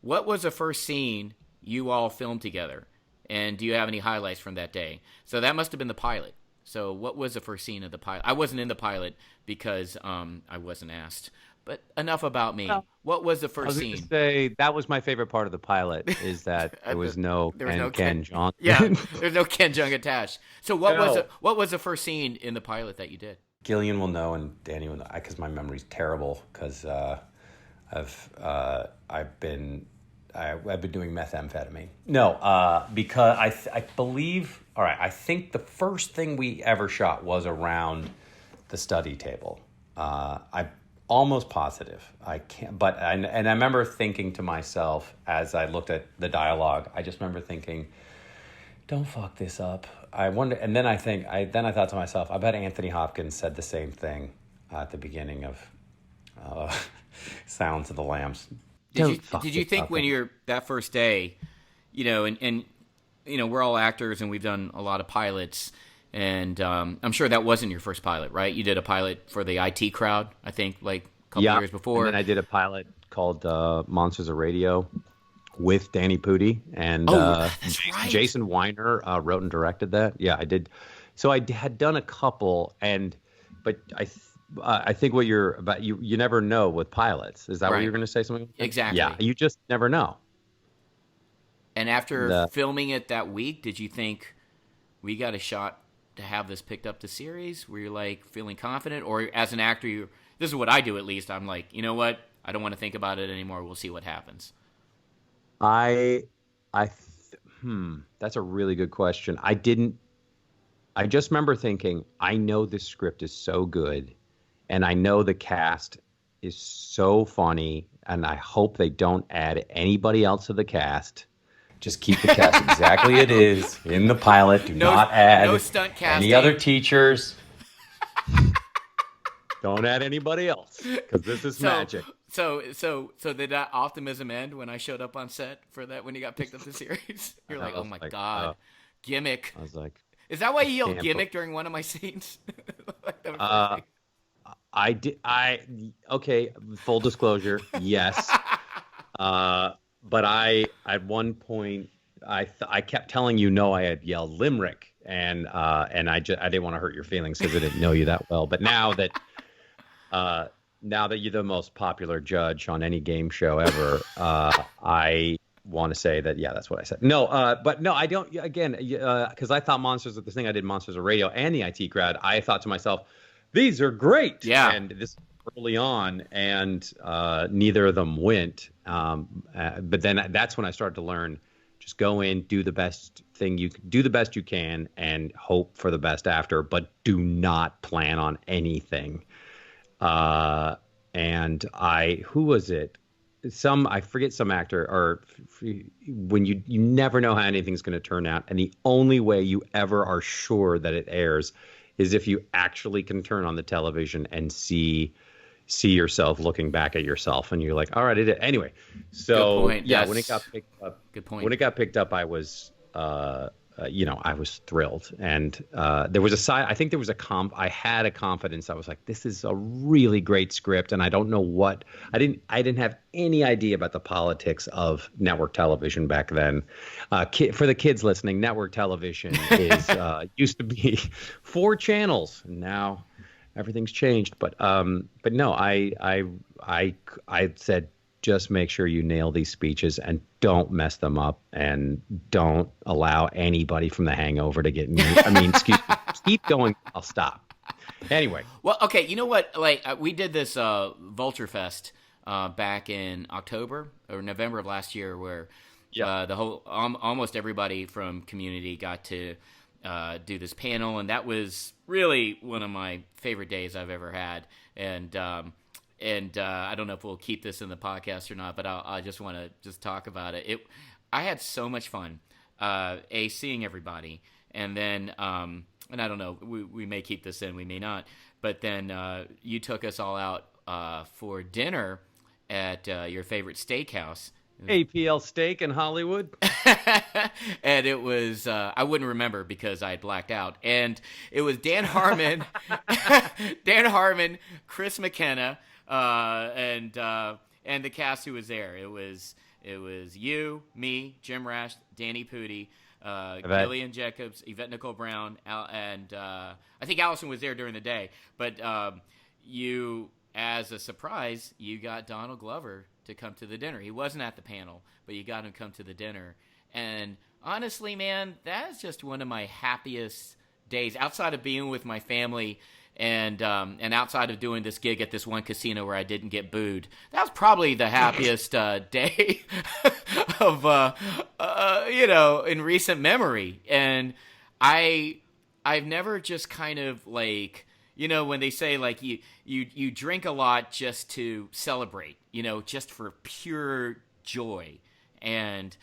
what was the first scene you all filmed together? And do you have any highlights from that day? So that must have been the pilot. So what was the first scene of the pilot? I wasn't in the pilot because I wasn't asked. But enough about me. Well, what was the first scene? I was going to say that was my favorite part of the pilot is that there was no Ken Jeong. Yeah, there's no Ken Jeong attached. So what was the first scene in the pilot that you did? Gillian will know and Danny will know because my memory's terrible because I've been doing methamphetamine. No, because I believe. All right, I think the first thing we ever shot was around the study table. I'm almost positive. I can't, but I remember thinking to myself as I looked at the dialogue. I just remember thinking, "Don't fuck this up." I wonder, and then I thought to myself, I bet Anthony Hopkins said the same thing at the beginning of Silence of the Lambs. Did you think when you're that first day, and we're all actors and we've done a lot of pilots, and I'm sure that wasn't your first pilot, right? You did a pilot for the IT crowd, I think, like a couple years before. And then I did a pilot called Monsters of Radio with Danny Pudi and that's right. Jason Weiner wrote and directed that. Yeah, I did. So I had done a couple, but I think what you're about, you never know with pilots. Is that what Right. you're going to say? Something? Exactly. Yeah, you just never know. And after filming it that week, did you think we got a shot to have this picked up to series? Were you like feeling confident, or as an actor, this is what I do at least. I'm like, you know what? I don't want to think about it anymore. We'll see what happens. I, that's a really good question. I just remember thinking, I know this script is so good, and I know the cast is so funny, and I hope they don't add anybody else to the cast. Just keep the cast exactly it is in the pilot. Do not add stunt casting. any other teachers. Don't add anybody else, because this is magic. So did that optimism end when I showed up on set for that, when you got picked up the series? You're like, oh my God, gimmick. I was like, is that why you yelled gimmick during one of my scenes? I did. Okay. Full disclosure. Yes. But at one point, I kept telling you no. I had yelled limerick, and I didn't want to hurt your feelings because I didn't know you that well. But now that you're the most popular judge on any game show ever, I want to say that that's what I said. No, but no, I don't. Again, because I thought Monsters of the thing I did Monsters of Radio and the IT grad. I thought to myself, these are great. Yeah. And this early on, and neither of them went. But then that's when I started to learn: just go in, do the best you can, and hope for the best after. But do not plan on anything. And who was it? I forget some actor, or when you never know how anything's going to turn out, and the only way you ever are sure that it airs is if you actually can turn on the television and see yourself looking back at yourself, and you're like, all right, it is. Anyway, so when it got picked up, good point. When it got picked up, I was I was thrilled, and there was I think there was I had a confidence. I was like, this is a really great script, and I don't know what I didn't have any idea about the politics of network television back then. For the kids listening, network television is used to be 4 channels, and now everything's changed. But no, I said, just make sure you nail these speeches and don't mess them up, and don't allow anybody from The Hangover to get me. I mean, excuse me, keep going. I'll stop. Anyway. Well, okay. You know what? Like, we did this Vulture Fest back in October or November of last year, where the whole almost everybody from Community got to do this panel, and that was really one of my favorite days I've ever had. And I don't know if we'll keep this in the podcast or not, but I just want to just talk about it. I had so much fun, seeing everybody, and then and I don't know, we may keep this in, we may not, but then you took us all out for dinner at your favorite steakhouse. APL Steak in Hollywood. And it was, I wouldn't remember because I had blacked out. And it was Dan Harmon, Chris McKenna, and the cast who was there. It was you, me, Jim Rash, Danny Pudi, Gillian Jacobs, Yvette Nicole Brown, and I think Allison was there during the day. But you, as a surprise, you got Donald Glover to come to the dinner. He wasn't at the panel, but you got him to come to the dinner. And honestly, man, that is just one of my happiest days outside of being with my family. And outside of doing this gig at this one casino where I didn't get booed, that was probably the happiest day of in recent memory. And I've never just kind of like, when they say like you drink a lot just to celebrate, just for pure joy. And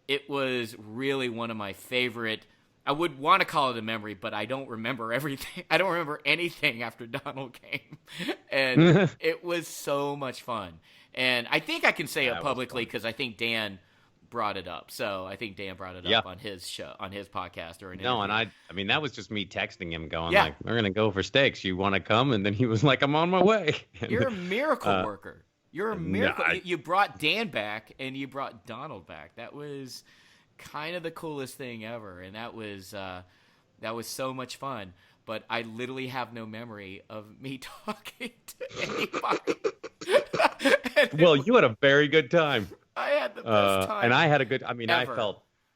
it was really one of my favorite. I would want to call it a memory, but I don't remember everything. I don't remember anything after Donald came. And it was so much fun. And I think I can say it publicly because I think Dan brought it up. So I think Dan brought it up on his show, on his podcast or an interview. And I mean, that was just me texting him going like, we're going to go for steaks. You want to come? And then he was like, I'm on my way. You're a miracle worker. You're a miracle. You brought Dan back and you brought Donald back. That was kind of the coolest thing ever, and that was so much fun. but I literally have no memory of me talking to anybody. Well, you had a very good time. I had the best time. And I had a good. I mean, ever.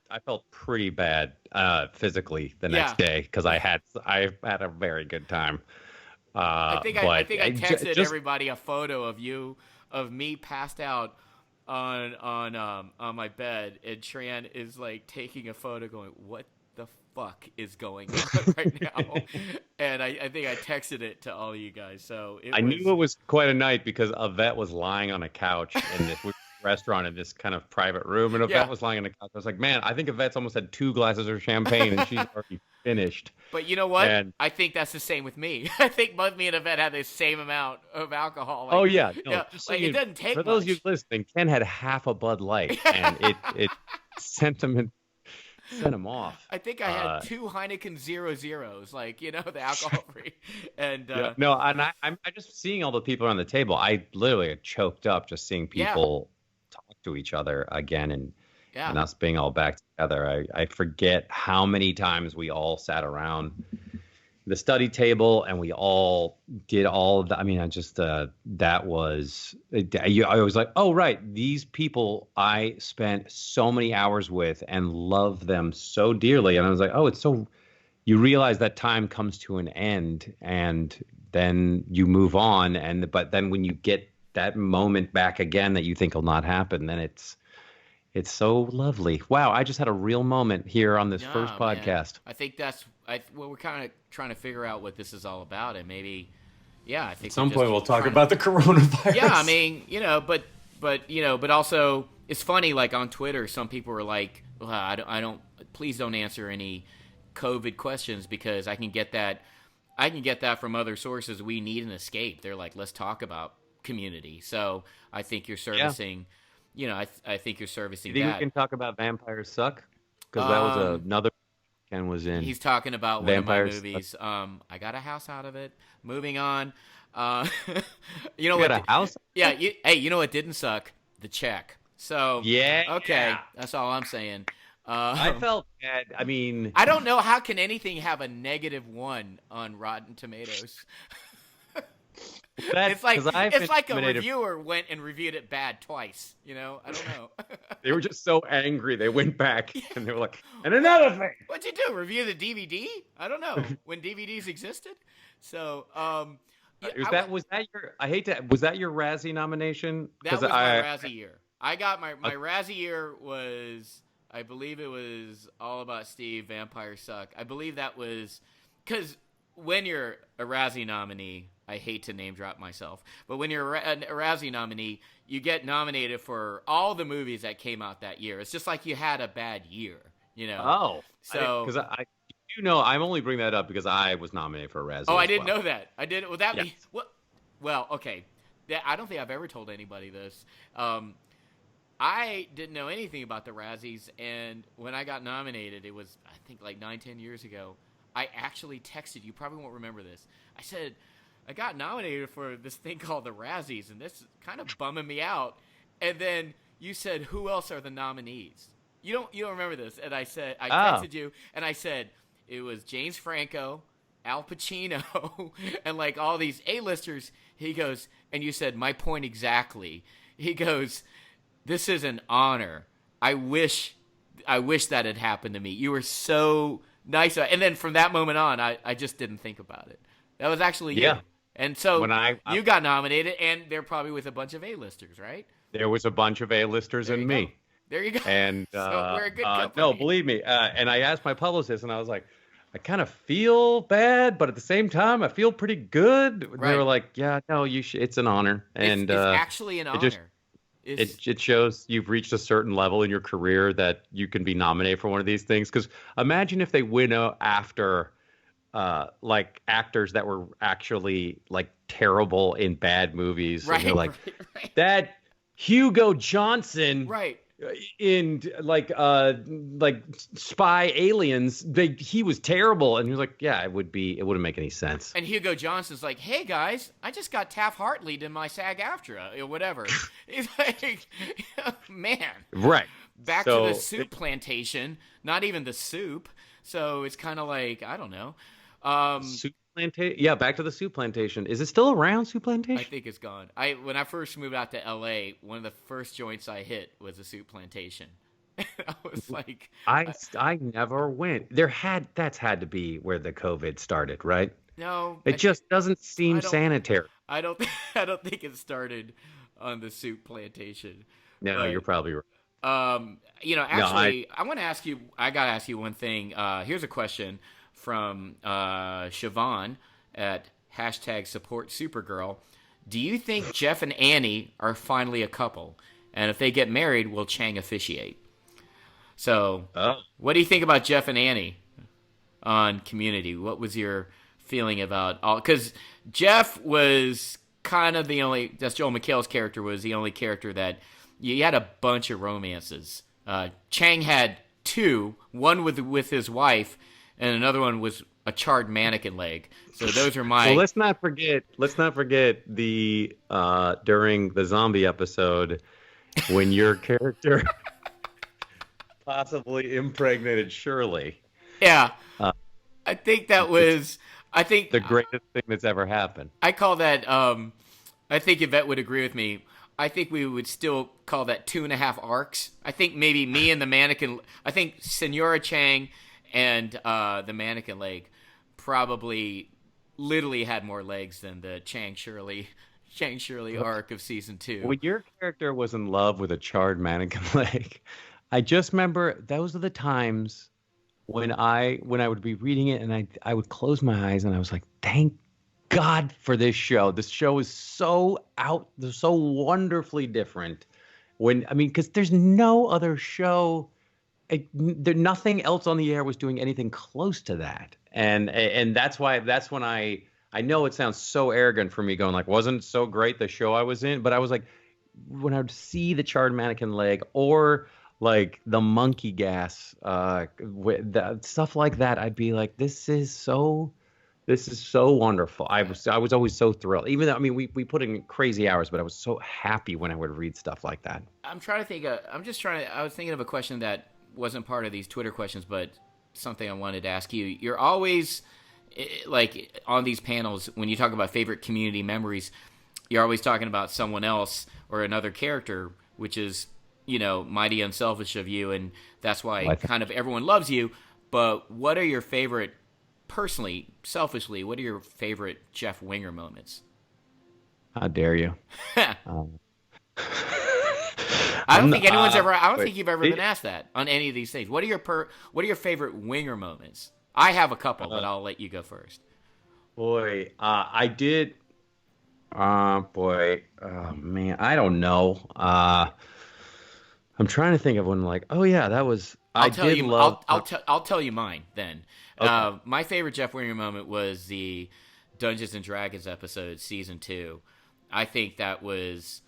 I felt pretty bad physically the Yeah. next day because I had a very good time. I think I texted just everybody a photo of me passed out on my bed, and Tran is like taking a photo, going, "What the fuck is going on right now?" And I think I texted it to all you guys. So I knew it was quite a night because Yvette was lying on a couch in this restaurant in this kind of private room, and Yvette was lying on a couch. I was like, man, I think Yvette's almost had 2 glasses of champagne, and she's already finished. But you know what? I think that's the same with me. I think both me and Yvette had the same amount of alcohol. Like, no, just so it doesn't take for those of you listening, Ken had half a Bud Light, and it sent him off. I think I had 2 Heineken 0.0s, like, the alcohol free. And no, and I'm just seeing all the people around the table. I literally got choked up just seeing people talk to each other again, and us being all back together. I forget how many times we all sat around the study table and we all did all of that. I mean, I was like, oh, right. These people I spent so many hours with and love them so dearly. And I was like, oh, you realize that time comes to an end and then you move on. But then when you get that moment back again that you think will not happen, then it's so lovely. Wow, I just had a real moment here on this first podcast. Man. I think we're kind of trying to figure out what this is all about, and maybe, I think at some point we'll talk about the coronavirus. Yeah, I mean, but also it's funny. Like on Twitter, some people are like, well, I don't. Please don't answer any COVID questions because I can get that from other sources. We need an escape. They're like, let's talk about community. So I think you're servicing. I think you're servicing that. You think we can talk about Vampires Suck? Because that was another Ken was in. He's talking about Vampires one of my movies. I got a house out of it. Moving on. You got a house? Yeah. You know what didn't suck? The check. So okay, that's all I'm saying. I felt bad. I mean, I don't know how can anything have a -1 on Rotten Tomatoes. It's like a reviewer went and reviewed it bad twice. I don't know. They were just so angry. They went back and they were like, and another thing. What'd you do? Review the DVD? I don't know. When DVDs existed? So, was that your Razzie nomination? That was my Razzie year. I got my Razzie year was, I believe it was All About Steve, Vampire Suck. I believe that was, because when you're a Razzie nominee, I hate to name drop myself, but when you're a Razzie nominee, you get nominated for all the movies that came out that year. It's just like you had a bad year, Oh, so because I'm only bringing that up because I was nominated for a Razzie. Oh, I didn't know that. I did. Well, that be what? Well, okay. I don't think I've ever told anybody this. I didn't know anything about the Razzies, and when I got nominated, it was I think like 9-10 years ago. I actually texted you. Probably won't remember this. I said, I got nominated for this thing called the Razzies, and this is kind of bumming me out. And then you said, who else are the nominees? You don't remember this. And I said, I texted you, and I said, it was James Franco, Al Pacino, and like all these A-listers. He goes, and you said, my point exactly. He goes, this is an honor. I wish that had happened to me. You were so nice. And then from that moment on, I just didn't think about it. That was actually you. And so when you got nominated, and they're probably with a bunch of A-listers, right? There was a bunch of A-listers and me. There you go. And so we're a good company. No, believe me. And I asked my publicist, and I was like, I kind of feel bad, but at the same time, I feel pretty good. Right. They were like, yeah, no, you should. It's an honor. And it's actually an honor. It shows you've reached a certain level in your career that you can be nominated for one of these things. Because imagine if they win after like actors that were actually like terrible in bad movies. Right. And they're like, that Hugo Johnson. Right. In like Spy Aliens, he was terrible, and he was like, yeah, it wouldn't make any sense. And Hugo Johnson's like, hey guys, I just got Taft-Hartley'd in my SAG-AFTRA or whatever. He's like, man, right? Back to the soup plantation, not even the soup. So it's kind of like, I don't know, Soup plantation. Yeah, back to the soup plantation. Is it still around, soup I plantation? think it's gone. When I first moved out to LA, one of the first joints I hit was a soup plantation. I was like, I never went. That's had to be where the COVID started, right? no, It just doesn't seem I don't sanitary. I don't I don't think it started on the soup plantation. No, you're But probably right. No, actually, I want to ask you. I gotta ask you one thing. Here's a question from Siobhan at hashtag support Supergirl. Do you think Jeff and Annie are finally a couple? And if they get married, will Chang officiate? So, oh, what do you think about Jeff and Annie on Community? What was your feeling about all? Because Jeff was kind of the only. That's Joel McHale's character was the only character that you had a bunch of romances. Chang had two. One with his wife, and another one was a charred mannequin leg. So those are my. well, let's not forget. Let's not forget the during the zombie episode when your character possibly impregnated Shirley. Yeah, Uh, I think that was. I think the greatest thing that's ever happened. I call that. I think Yvette would agree with me. I think we would still call that 2.5 arcs. I think maybe me and the mannequin. I think Senora Chang and the mannequin leg probably literally had more legs than the Chang Shirley arc of season 2. When your character was in love with a charred mannequin leg, I just remember those are the times when I would be reading it and I would close my eyes and I was like, thank God for this show. This show is so wonderfully different. Because there's no other show. Nothing else on the air was doing anything close to that, and that's when I know it sounds so arrogant for me going like, wasn't it so great the show I was in? But I was like, when I would see the charred mannequin leg or like the monkey gas, stuff like that, I'd be like, this is so wonderful. I was always so thrilled. Even though we put in crazy hours, but I was so happy when I would read stuff like that. I'm trying to think. I was thinking of a question that wasn't part of these Twitter questions, but something I wanted to ask you. You're always like on these panels when you talk about favorite Community memories. You're always talking about someone else or another character, which is mighty unselfish of you, and that's why kind of everyone loves you. But what are your favorite? Personally, selfishly, what are your favorite Jeff Winger moments? How dare you? I don't think anyone's ever. I don't think you've ever been asked that on any of these things. What are your favorite Winger moments? I have a couple, but I'll let you go first. Boy, I did. Boy, oh man, I don't know. I'm trying to think of one like, oh yeah, that was. I'll tell you mine then. Okay. My favorite Jeff Winger moment was the Dungeons and Dragons episode, season 2. I think that was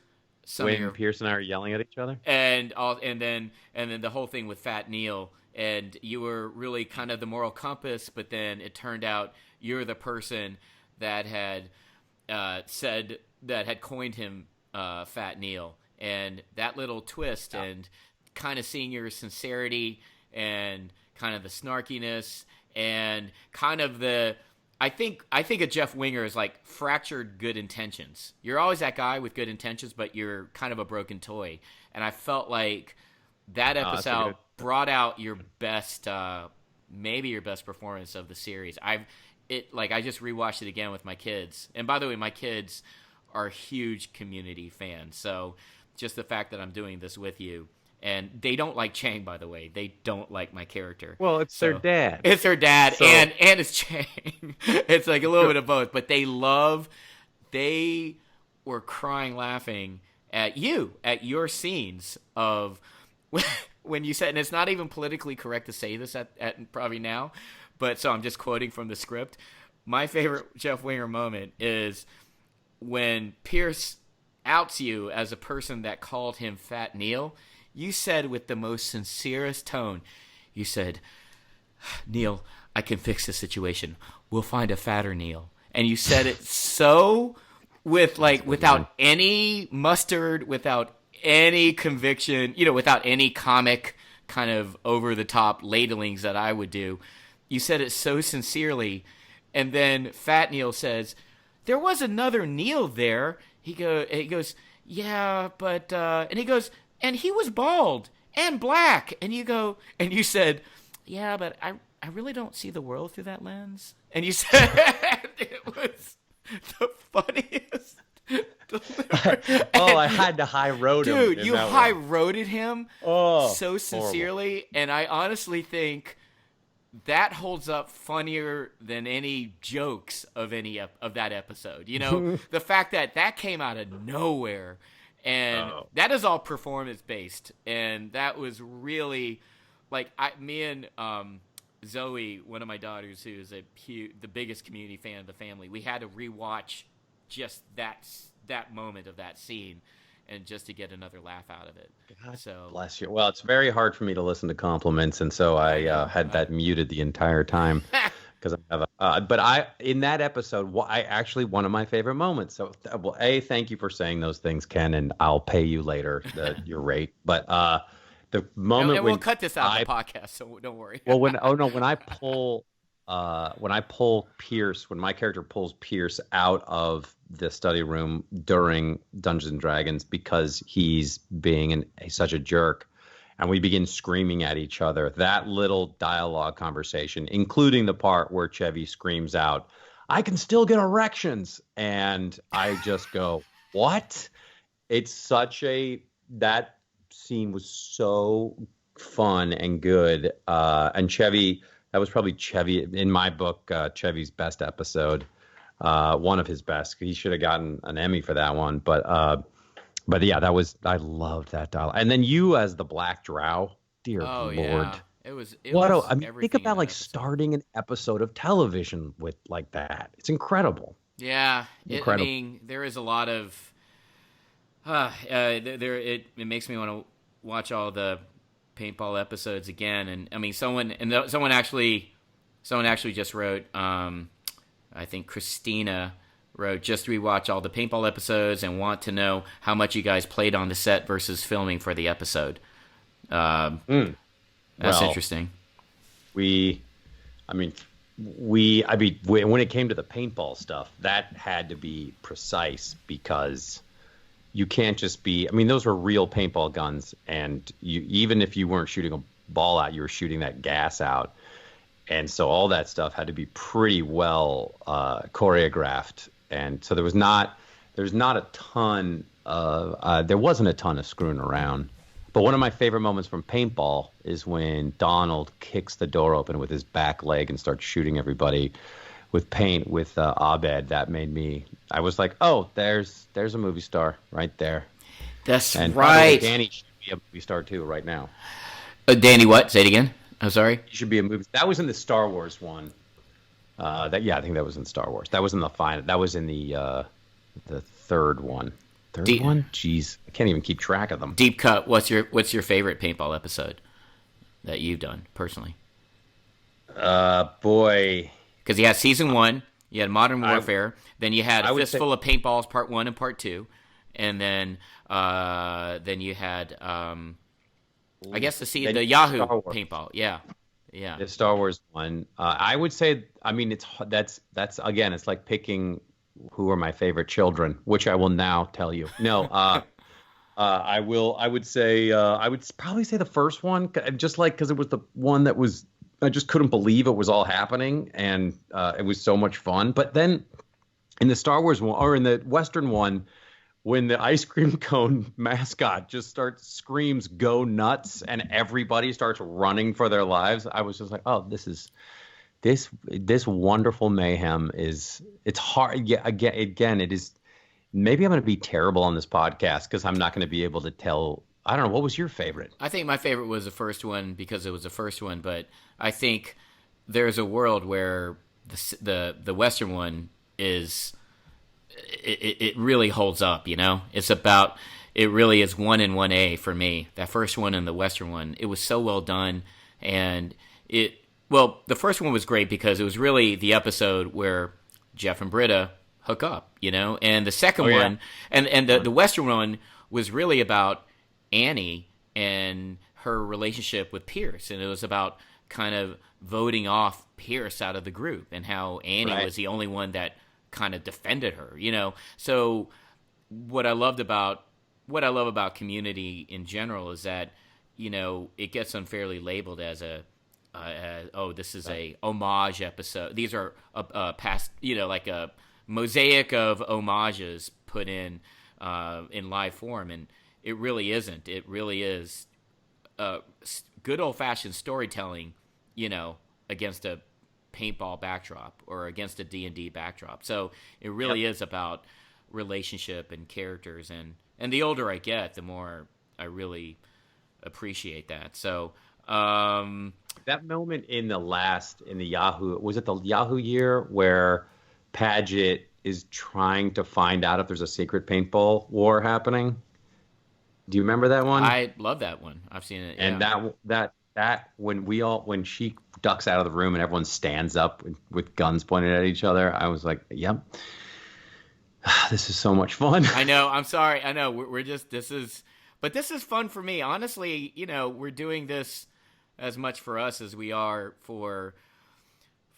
when Pierce and I are yelling at each other, and then the whole thing with Fat Neil, and you were really kind of the moral compass, but then it turned out you're the person that had coined him Fat Neil, and that little twist, and kind of seeing your sincerity and kind of the snarkiness and kind of the. I think of Jeff Winger as like fractured good intentions. You're always that guy with good intentions, but you're kind of a broken toy. And I felt like that episode brought out your best, maybe your best performance of the series. I just rewatched it again with my kids. And by the way, my kids are huge Community fans. So just the fact that I'm doing this with you. And they don't like Chang, by the way. They don't like my character. Well, it's their dad. It's their dad, and it's Chang. It's like a little bit of both. But they were crying, laughing at your scenes of when you said, and it's not even politically correct to say this at probably now, but so I'm just quoting from the script. My favorite Jeff Winger moment is when Pierce outs you as a person that called him Fat Neil. You said with the most sincerest tone, you said, Neil, I can fix the situation. We'll find a fatter Neil. And you said it so without any mustard, without any conviction, without any comic kind of over the top ladlings that I would do. You said it so sincerely, And then Fat Neil says, there was another Neil there. He goes, yeah, but, and he goes, and he was bald and black. And you said, yeah, but I really don't see the world through that lens. And you said, it was the funniest. I had to high road him. Dude, you high roaded him so sincerely. Horrible. And I honestly think that holds up funnier than any jokes of that episode. You know, the fact that came out of nowhere, and that is all performance based, and that was really like me and Zoe, one of my daughters, who is the biggest Community fan of the family. We had to rewatch just that moment of that scene, and just to get another laugh out of it. God so bless you. Well, it's very hard for me to listen to compliments, and so I had that muted the entire time because I have but in that episode, one of my favorite moments. So, well, thank you for saying those things, Ken, and I'll pay you later your rate. But the moment and when we'll cut this out of the podcast, so don't worry. Well, when I pull Pierce, when my character pulls Pierce out of the study room during Dungeons and Dragons because he's being such a jerk, and we begin screaming at each other, that little dialogue conversation, including the part where Chevy screams out, "I can still get erections," and I just go, "What?" That scene was so fun and good, and Chevy. That was probably Chevy, in my book, Chevy's best episode, one of his best. He should have gotten an Emmy for that one. But yeah, I loved that dialogue. And then you as the Black Drow, dear Lord. Yeah. Think about like starting an episode of television with like that. It's incredible. Yeah. There is a lot of, it makes me want to watch all the paintball episodes again, and I mean someone actually just wrote, I think Christina wrote, just rewatch all the paintball episodes and want to know how much you guys played on the set versus filming for the episode. That's interesting. When it came to the paintball stuff, that had to be precise because you can't just be. I mean, those were real paintball guns, and even if you weren't shooting a ball out, you were shooting that gas out, and so all that stuff had to be pretty well choreographed. And so there wasn't a ton of screwing around. But one of my favorite moments from paintball is when Donald kicks the door open with his back leg and starts shooting everybody with paint with Abed. That made me. I was like, oh, there's a movie star right there. That's and right. Danny should be a movie star too right now. Danny, what? Say it again. I'm sorry. He should be a movie. That was in the Star Wars one. I think that was in Star Wars. That was in the final. That was in the third one. One? Jeez, I can't even keep track of them. Deep cut. What's your favorite paintball episode that you've done personally? Boy. Because you had season 1, you had Modern Warfare, then you had Fistful of Paintballs Part 1 and Part 2, and then you had I guess the Yahoo paintball. Yeah. The Star Wars one. I would say. I mean, that's again. It's like picking who are my favorite children, which I will now tell you. No. I will. I would say. I would probably say the first one, just like because it was the one that was. I just couldn't believe it was all happening, and it was so much fun. But then, in the Star Wars one or in the Western one, when the ice cream cone mascot just screams "Go nuts!" and everybody starts running for their lives, I was just like, "Oh, this wonderful mayhem is." It's hard. Yeah, again, it is. Maybe I'm going to be terrible on this podcast because I'm not going to be able to tell. I don't know. What was your favorite? I think my favorite was the first one because it was the first one. But I think there's a world where the Western one is. It really holds up, you know. It really is 1 and 1A for me. That first one and the Western one, it was so well done, and the first one was great because it was really the episode where Jeff and Britta hook up, you know. And the second one, and the Western one was really about Annie and her relationship with Pierce, and it was about kind of voting off Pierce out of the group, and how Annie was the only one that kind of defended her, So what I love about Community in general is that, it gets unfairly labeled as this is a homage episode. These are past, like a mosaic of homages put in live form, and it really isn't. It really is good old-fashioned storytelling, against a paintball backdrop or against a D&D backdrop. So it really is about relationship and characters, and the older I get, the more I really appreciate that. So that moment in the Yahoo, was it the Yahoo year where Padgett is trying to find out if there's a secret paintball war happening? Do you remember that one? I love that one. I've seen it. And that when she ducks out of the room and everyone stands up with guns pointed at each other, I was like, yep. This is so much fun. I know. I'm sorry. I know. But this is fun for me. Honestly, we're doing this as much for us as we are for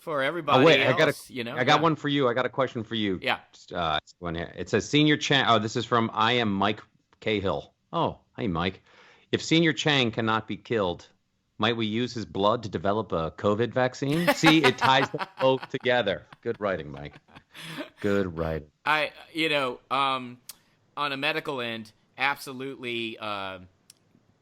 everybody else. I got one for you. I got a question for you. Yeah. It says Senior Chang. Oh, this is from I am Mike Cahill. Oh, hey, Mike. If Senior Chang cannot be killed, might we use his blood to develop a COVID vaccine? See, it ties them both together. Good writing, Mike. Good writing. On a medical end, absolutely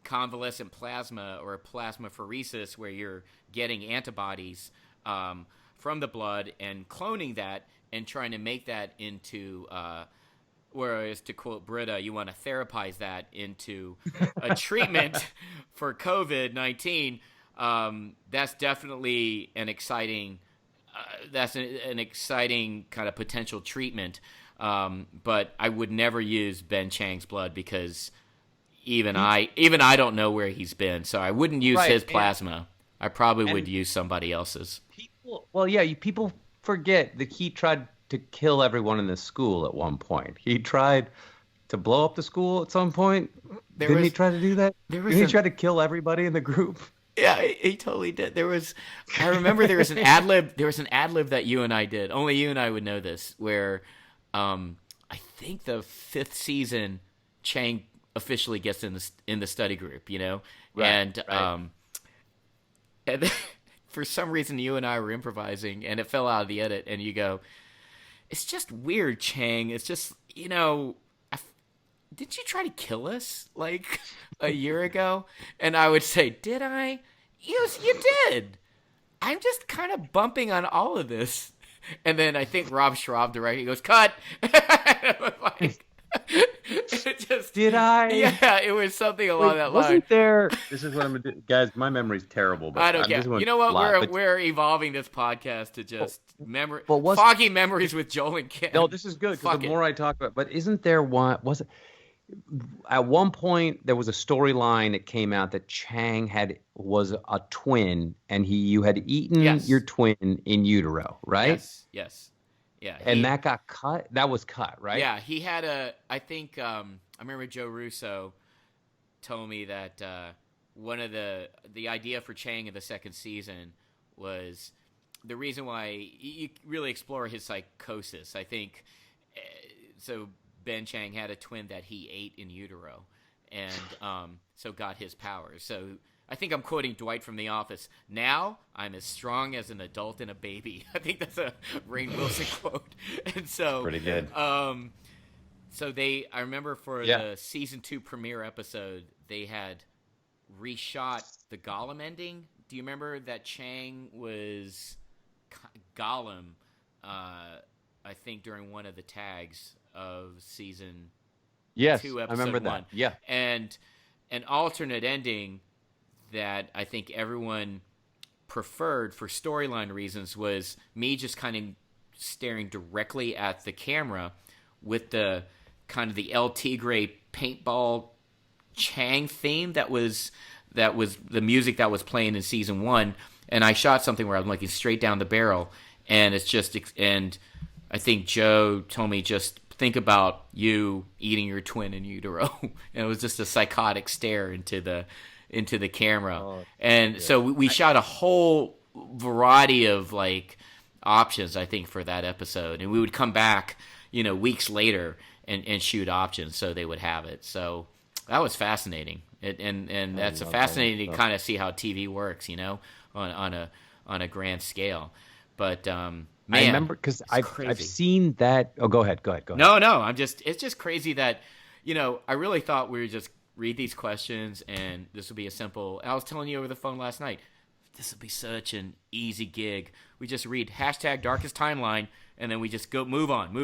convalescent plasma or plasmapheresis, where you're getting antibodies from the blood and cloning that and trying to make that into whereas, to quote Britta, you want to therapize that into a treatment for COVID-19. That's definitely an exciting an exciting kind of potential treatment. But I would never use Ben Chang's blood, because even I don't know where he's been, so I wouldn't use his plasma. I probably would use somebody else's. People forget that he tried to kill everyone in the school at one point. He tried to blow up the school at some point. Didn't he try to do that? Didn't he try to kill everybody in the group? Yeah, he totally did. I remember there was an ad lib. There was an ad lib that you and I did. Only you and I would know this. Where, I think the 5th season, Chang officially gets in the study group. And then, for some reason, you and I were improvising, and it fell out of the edit. And you go, "It's just weird, Chang. It's just did you try to kill us like a year ago?" And I would say, "Did I?" You did. I'm just kind of bumping on all of this. And then I think Rob Schraub directed. He goes, "Cut." Did I? Yeah, it was something along that line. Wasn't there? This is what I'm gonna do, guys. My memory's terrible. But I don't care. You know what? We're evolving this podcast to just foggy memories with Joel and Ken. No, this is good, because the more I talk about. But isn't there one? Was it? At one point, there was a storyline that came out that Chang was a twin, and you had eaten your twin in utero, right? Yes. Yeah. And that got cut? That was cut, right? Yeah, he had I think, I remember Joe Russo told me that one of the idea for Chang in the second season was the reason why you really explore his psychosis. I think, so Ben Chang had a twin that he ate in utero, and so got his powers. So I think I'm quoting Dwight from The Office. "Now I'm as strong as an adult and a baby." I think that's a Rainn Wilson quote. And so pretty good. So I remember for the season 2 premiere episode, they had reshot the Gollum ending. Do you remember that Chang was Gollum? I think during one of the tags of season 2, episode I remember 1. that. Yeah, and an alternate ending that I think everyone preferred for storyline reasons was me just kind of staring directly at the camera with the kind of the El Tigre paintball Chang theme that was the music that was playing in season 1, and I shot something where I'm looking straight down the barrel, and it's just, and I think Joe told me, just think about you eating your twin in utero. And it was just a psychotic stare into into the camera. Oh, and so we shot a whole variety of like options, I think, for that episode. And we would come back, weeks later and shoot options so they would have it. So that was fascinating. And that's a fascinating to kind of see how TV works, on a grand scale. But man, I remember because I've seen that. Oh, go ahead. No, it's just crazy that, I really thought we would just read these questions and this would be a simple. I was telling you over the phone last night, this would be such an easy gig. We just read #darkest timeline and then we just go move on,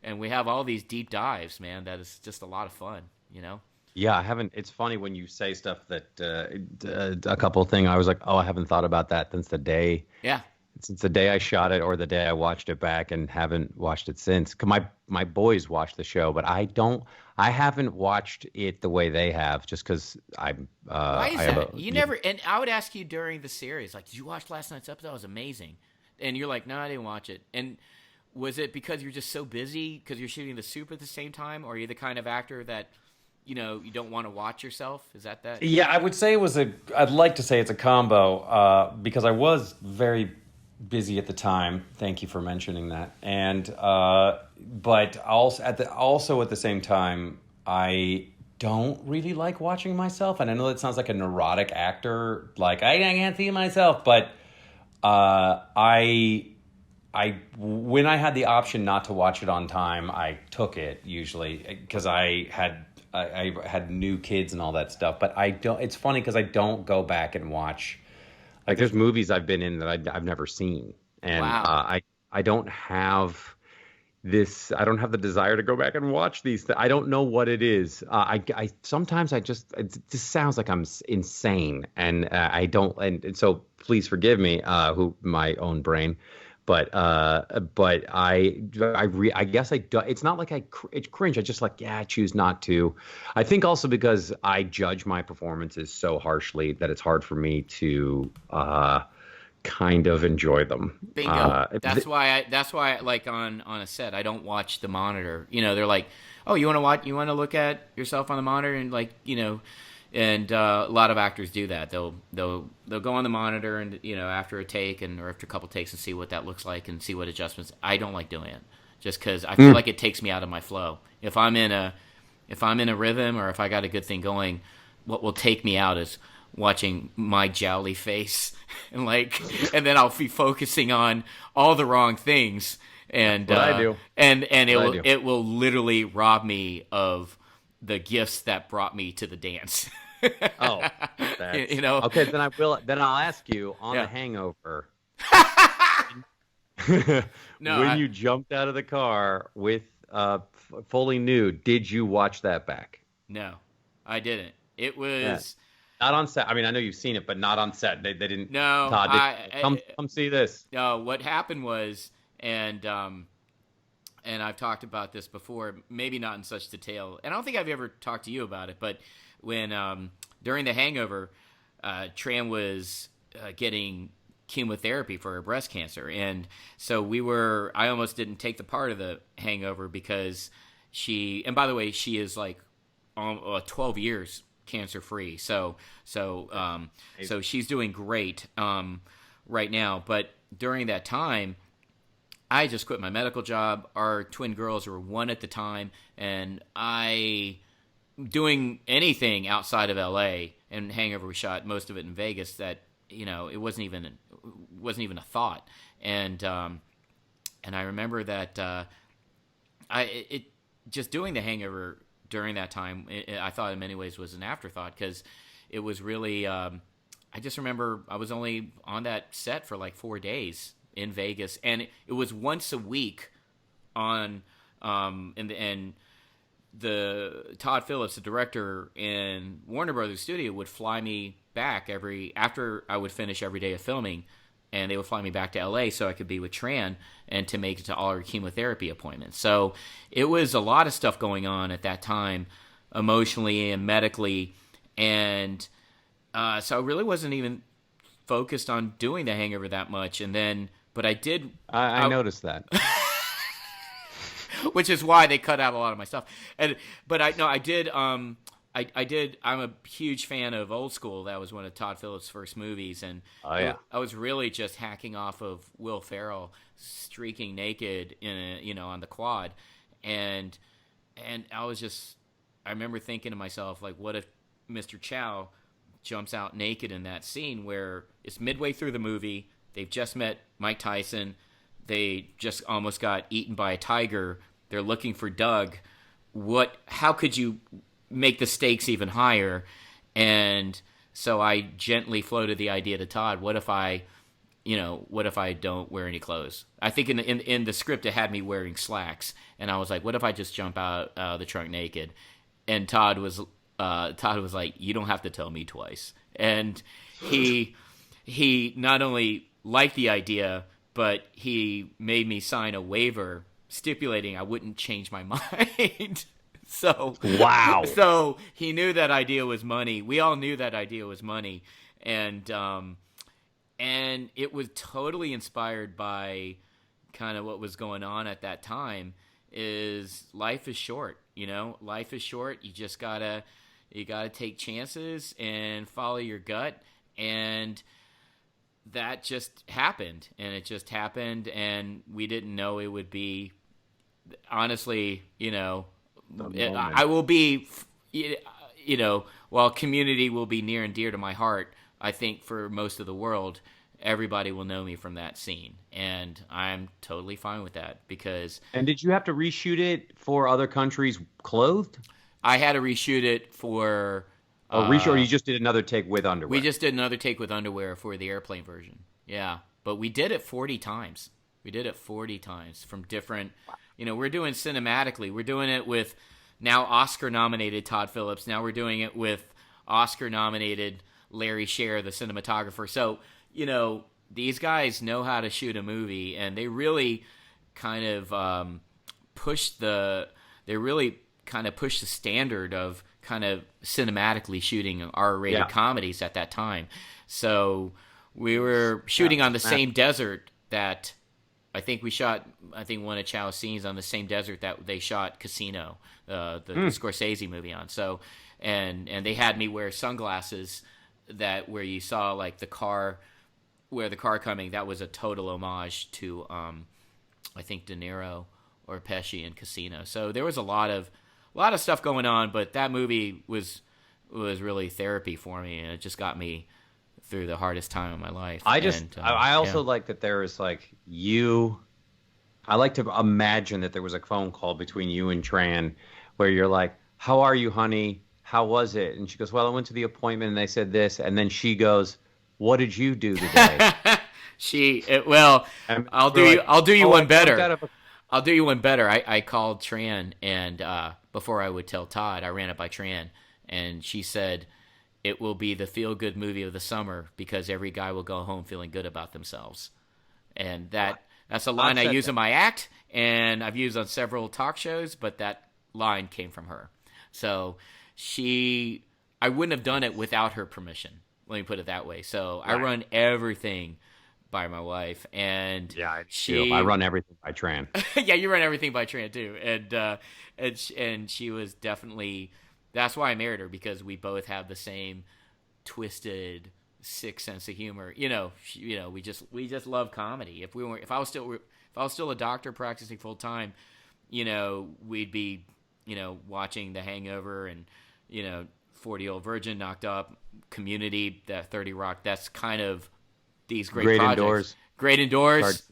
and we have all these deep dives, man. That is just a lot of fun, Yeah, I haven't. It's funny when you say stuff that a couple of things. I was like, oh, I haven't thought about that since the day. Yeah. Since the day I shot it or the day I watched it back, and haven't watched it since. 'Cause my boys watched the show, but I haven't watched it the way they have, just because I'm. Why is that? You never. And I would ask you during the series, like, did you watch last night's episode? It was amazing, and you're like, no, I didn't watch it. And was it because you're just so busy because you're shooting the soup at the same time, or are you the kind of actor that, you don't want to watch yourself? Is that? Yeah, I would say I'd like to say it's a combo, because I was very busy at the time. Thank you for mentioning that. And but also at the same time, I don't really like watching myself. And I know that sounds like a neurotic actor, like I can't see myself, but I when I had the option not to watch it on time, I took it usually because I had new kids and all that stuff. But I don't. It's funny because I don't go back and watch. Like there's movies I've been in that I've never seen, and wow. I don't have this. I don't have the desire to go back and watch these. I don't know what it is. I sometimes it just sounds like I'm insane, and I don't. And so please forgive me, my own brain. But I guess I do. It's not like it's cringe. I just I choose not to. I think also because I judge my performances so harshly that it's hard for me to kind of enjoy them. Bingo. That's why like on a set I don't watch the monitor. They're like, oh, you want to look at yourself on the monitor, and and a lot of actors do that. They'll go on the monitor and after a take or after a couple takes and see what that looks like and see what adjustments. I don't like doing it just because I feel like it takes me out of my flow. If I'm in a rhythm or if I got a good thing going, what will take me out is watching my jowly face and then I'll be focusing on all the wrong things and I do and it will literally rob me of the gifts that brought me to the dance. Oh, okay. Then I'll ask you on The Hangover. When you jumped out of the car with fully nude, did you watch that back? No, I didn't. It was not on set. I mean, I know you've seen it, but not on set. They didn't. No, Todd, come see this. No, what happened was, and I've talked about this before, maybe not in such detail, and I don't think I've ever talked to you about it, but when during The Hangover, Tran was getting chemotherapy for her breast cancer, and so I almost didn't take the part of The Hangover because and by the way, she is 12 years cancer-free, so she's doing great right now, but during that time, I just quit my medical job. Our twin girls were 1 at the time, and doing anything outside of LA and Hangover, we shot most of it in Vegas. That it wasn't even a thought. And I remember that just doing the Hangover during that time, I thought in many ways was an afterthought because it was really. I just remember I was only on that set for 4 days in Vegas, and it was once a week on and the Todd Phillips, the director in Warner Brothers Studio, would fly me back after I would finish every day of filming, and they would fly me back to LA so I could be with Tran and to make it to all her chemotherapy appointments. So it was a lot of stuff going on at that time, emotionally and medically, and so I really wasn't even focused on doing The Hangover that much, but I did. I noticed that, which is why they cut out a lot of my stuff. But I did. I did. I'm a huge fan of Old School. That was one of Todd Phillips' first movies, and I was really just hacking off of Will Ferrell streaking naked on the quad, and I remember thinking to myself, like, what if Mr. Chow jumps out naked in that scene where it's midway through the movie, they've just met Mike Tyson, they just almost got eaten by a tiger, they're looking for Doug. How could you make the stakes even higher? And so I gently floated the idea to Todd, what if I don't wear any clothes? I think in the script it had me wearing slacks, and I was like, what if I just jump out of the trunk naked? And Todd was like, you don't have to tell me twice. And he not only liked the idea, but he made me sign a waiver stipulating I wouldn't change my mind. So wow. So he knew that idea was money. We all knew that idea was money, and it was totally inspired by kind of what was going on at that time. Is life is short, Life is short. You just gotta take chances and follow your gut, and that just happened. And it just happened, and we didn't know it would be. Honestly, I will be, while Community will be near and dear to my heart, I think for most of the world, everybody will know me from that scene. And I'm totally fine with that because... And did you have to reshoot it for other countries clothed? I had to reshoot it for... Or you just did another take with underwear? We just did another take with underwear for the airplane version. Yeah. But we did it 40 times. From different... we're doing cinematically. We're doing it with now Oscar-nominated Todd Phillips. Now we're doing it with Oscar-nominated Larry Sher, the cinematographer. So, these guys know how to shoot a movie, and they really kind of push the standard of kind of cinematically shooting R-rated comedies at that time. So we were shooting on the same desert that... I think one of Chow's scenes on the same desert that they shot Casino, the Scorsese movie on. So, and they had me wear sunglasses where you saw like the car coming. That was a total homage to, I think De Niro or Pesci in Casino. So there was a lot of stuff going on, but that movie was really therapy for me, and it just got me through the hardest time of my life. I also like that there is like I like to imagine that there was a phone call between you and Tran where you're like, how are you, honey? How was it? And she goes, well, I went to the appointment and they said this. And then she goes, what did you do today? I'll do you one better. I'll do you one better. I called Tran, and before I would tell Todd, I ran it by Tran, and she said, it will be the feel-good movie of the summer because every guy will go home feeling good about themselves. And that's a line I use in my act, and I've used on several talk shows, but that line came from her. So I wouldn't have done it without her permission. Let me put it that way. So I run everything by my wife, and I run everything by Tran. Yeah, you run everything by Tran too, and she was definitely... That's why I married her, because we both have the same twisted, sick sense of humor. We just love comedy. If I was still a doctor practicing full time, we'd be, watching The Hangover and 40-Year-Old Virgin, Knocked Up, Community, that 30 Rock. That's kind of these great projects. Great Indoors,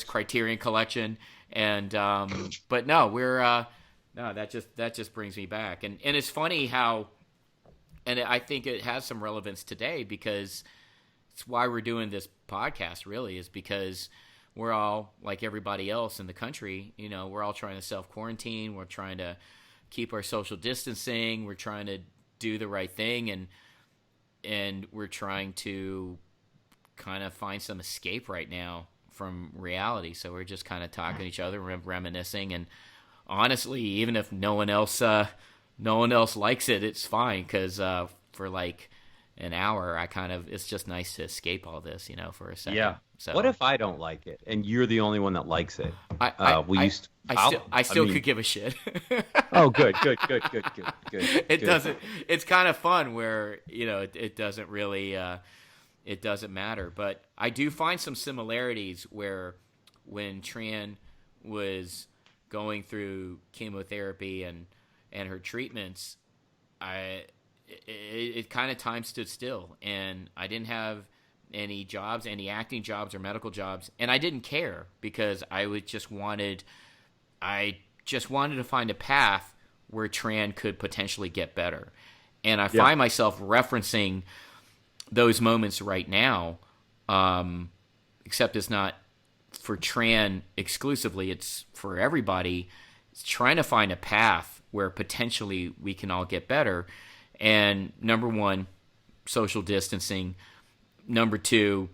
Criterion Collection, and but no, we're. No, that just brings me back, and it's funny how, and I think it has some relevance today because it's why we're doing this podcast. Really, is because we're all like everybody else in the country. We're all trying to self-quarantine. We're trying to keep our social distancing. We're trying to do the right thing, and we're trying to kind of find some escape right now from reality. So we're just kind of talking to each other, reminiscing, and honestly, even if no one else likes it, it's fine, because for like an hour, it's just nice to escape all this, for a second. Yeah. So what if I don't like it and you're the only one that likes it? I still could give a shit. Oh, good. It's kind of fun where, it doesn't really, it doesn't matter. But I do find some similarities where when Tran was going through chemotherapy and her treatments, it kind of time stood still, and I didn't have any jobs, any acting jobs or medical jobs, and I didn't care because I just wanted to find a path where Tran could potentially get better. And I find myself referencing those moments right now, except it's not for Tran exclusively, it's for everybody. It's trying to find a path where potentially we can all get better. And number one, social distancing. Number two,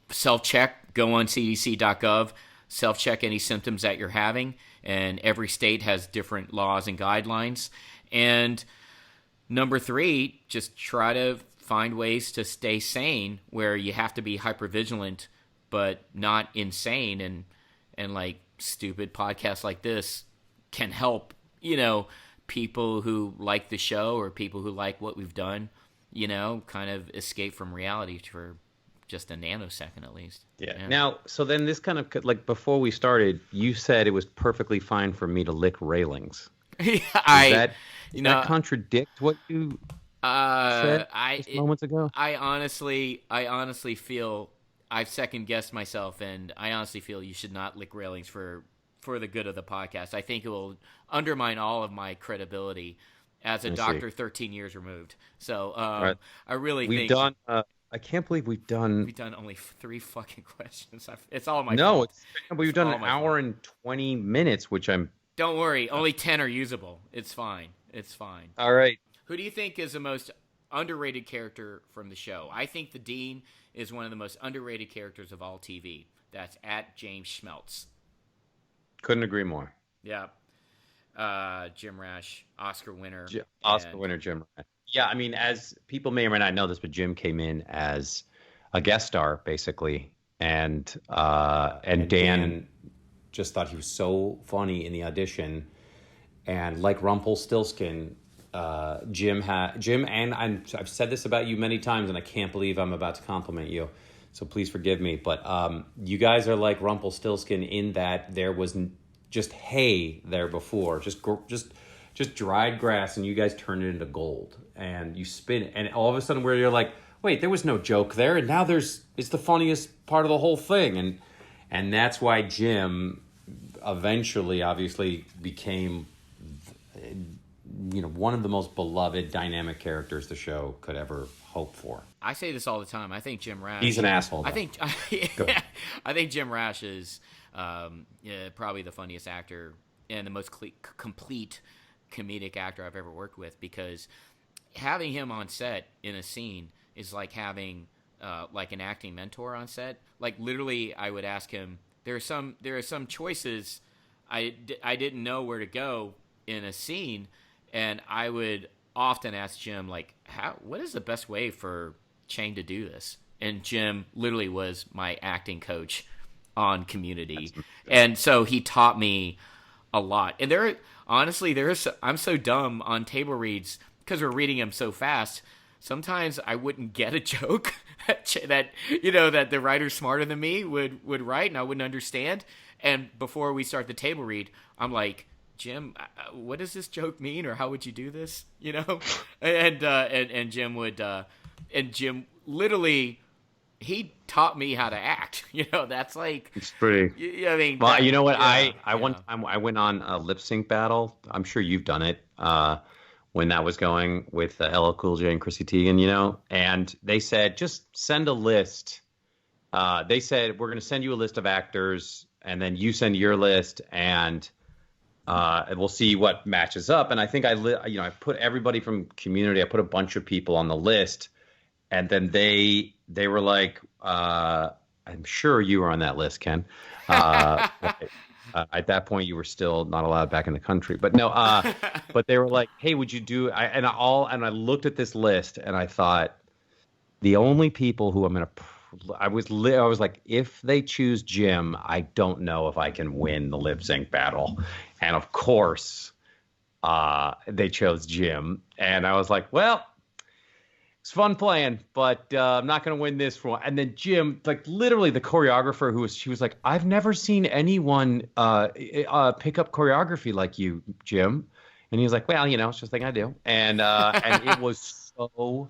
self-check. Go on cdc.gov, self-check any symptoms that you're having. And every state has different laws and guidelines. And number three, just try to find ways to stay sane where you have to be hypervigilant but not insane. And like stupid podcasts like this can help, people who like the show or people who like what we've done, kind of escape from reality for just a nanosecond at least. Yeah. Now, so then this kind of, like, before we started, you said it was perfectly fine for me to lick railings. Does that contradict what you said just moments ago? I honestly feel I've second guessed myself, and I honestly feel you should not lick railings for the good of the podcast. I think it will undermine all of my credibility as a doctor 13 years removed. So right. I really think... I can't believe we've done only 3 fucking questions. It's all my fault. No, we've done an hour and 20 minutes, which I'm... Don't worry, only 10 are usable. It's fine. All right. Who do you think is the most underrated character from the show? I think the Dean is one of the most underrated characters of all TV. That's at James Schmeltz. Couldn't agree more. Yeah. Jim Rash, Oscar winner. Winner Jim Rash. Yeah, I mean, as people may or may not know this, but Jim came in as a guest star, basically. And Dan just thought he was so funny in the audition. And like Rumpelstiltskin, Jim, and I've said this about you many times, and I can't believe I'm about to compliment you, so please forgive me. But you guys are like Rumpelstiltskin in that there was just hay there before, just dried grass, and you guys turn it into gold, and you spin it, and all of a sudden where you're like, wait, there was no joke there, and now it's the funniest part of the whole thing, and that's why Jim eventually obviously became one of the most beloved dynamic characters the show could ever hope for. I say this all the time. I think Jim Rash... He's an asshole, though. I think Jim Rash is probably the funniest actor and the most complete comedic actor I've ever worked with, because having him on set in a scene is like having like an acting mentor on set. Like literally, I would ask him. There are some choices I didn't know where to go in a scene, and I would often ask Jim, like, what is the best way for Chang to do this? And Jim literally was my acting coach on Community, and so he taught me a lot. And I'm so dumb on table reads because we're reading them so fast. Sometimes I wouldn't get a joke that the writer smarter than me would write, and I wouldn't understand. And before we start the table read, I'm like, Jim, what does this joke mean, or how would you do this? And Jim would, and Jim literally, he taught me how to act. That's like, it's pretty. I mean, well, you know what? One time I went on a lip sync battle. I'm sure you've done it. When that was going with LL Cool J and Chrissy Teigen, and they said, just send a list. They said, we're going to send you a list of actors, and then you send your list, and we'll see what matches up. And I think I put everybody from Community. I put a bunch of people on the list, and then they were like, I'm sure you were on that list, Ken. At that point, you were still not allowed back in the country. But no, but they were like, "Hey, would you do?" And I looked at this list and I thought, the only people who I'm gonna, I was like, if they choose Jim, I don't know if I can win the lip sync battle. And of course, they chose Jim, and I was like, well, it's fun playing, but I'm not going to win this one. And then Jim, like literally the choreographer she was like, I've never seen anyone pick up choreography like you, Jim. And he was like, well, it's just a thing I do. And it was so,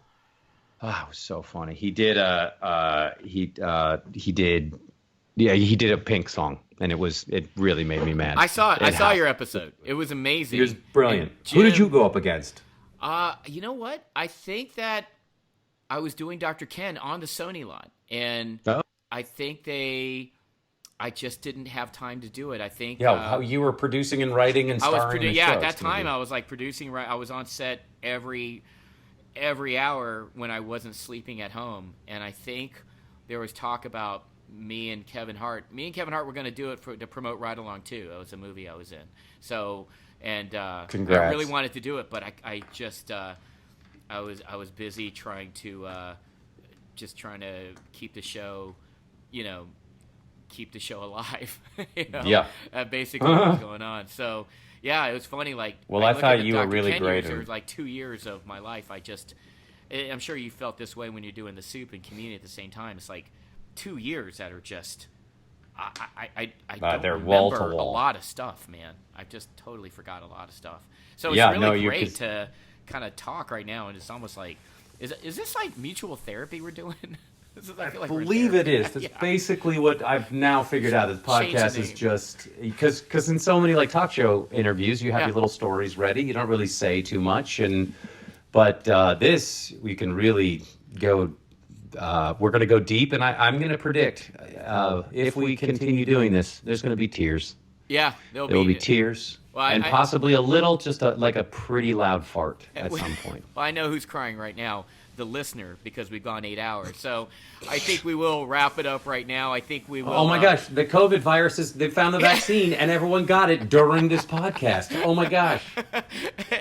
it was so funny. He did he did a Pink song, and it really made me mad. I saw your episode. It was amazing. It was brilliant. Jim, who did you go up against? You know what? I think that I was doing Dr. Ken on the Sony lot, and I think I just didn't have time to do it. I think how you were producing and writing and starring. At that time I was like producing. I was on set every hour when I wasn't sleeping at home, and I think there was talk about me and Kevin Hart were going to do it to promote Ride Along 2. That was a movie I was in. So, and I really wanted to do it, but I just I was busy trying to keep the show, keep the show alive. Yeah. Basically what was going on. So, yeah, it was funny. Like, well, I thought you were really great. There was like 2 years of my life. I'm sure you felt this way when you're doing the Soup and Community at the same time. It's like 2 years that are just, I don't remember a lot of stuff, man. I just totally forgot a lot of stuff. So it's really great to kind of talk right now, and it's almost like, is this like mutual therapy we're doing? I believe it is. That's basically what I've now figured out. This podcast is just because in so many like talk show interviews, you have your little stories ready. You don't really say too much, but this we can really go. We're going to go deep, and I'm going to predict if we continue doing this, there's going to be tears. Yeah, there will be tears, and possibly a little, just like a pretty loud fart at some point. Well, I know who's crying right now. The listener, because we've gone 8 hours. So I think we will wrap it up right now. I think we will. Oh my gosh, the COVID viruses, they found the vaccine and everyone got it during this podcast. Oh my gosh.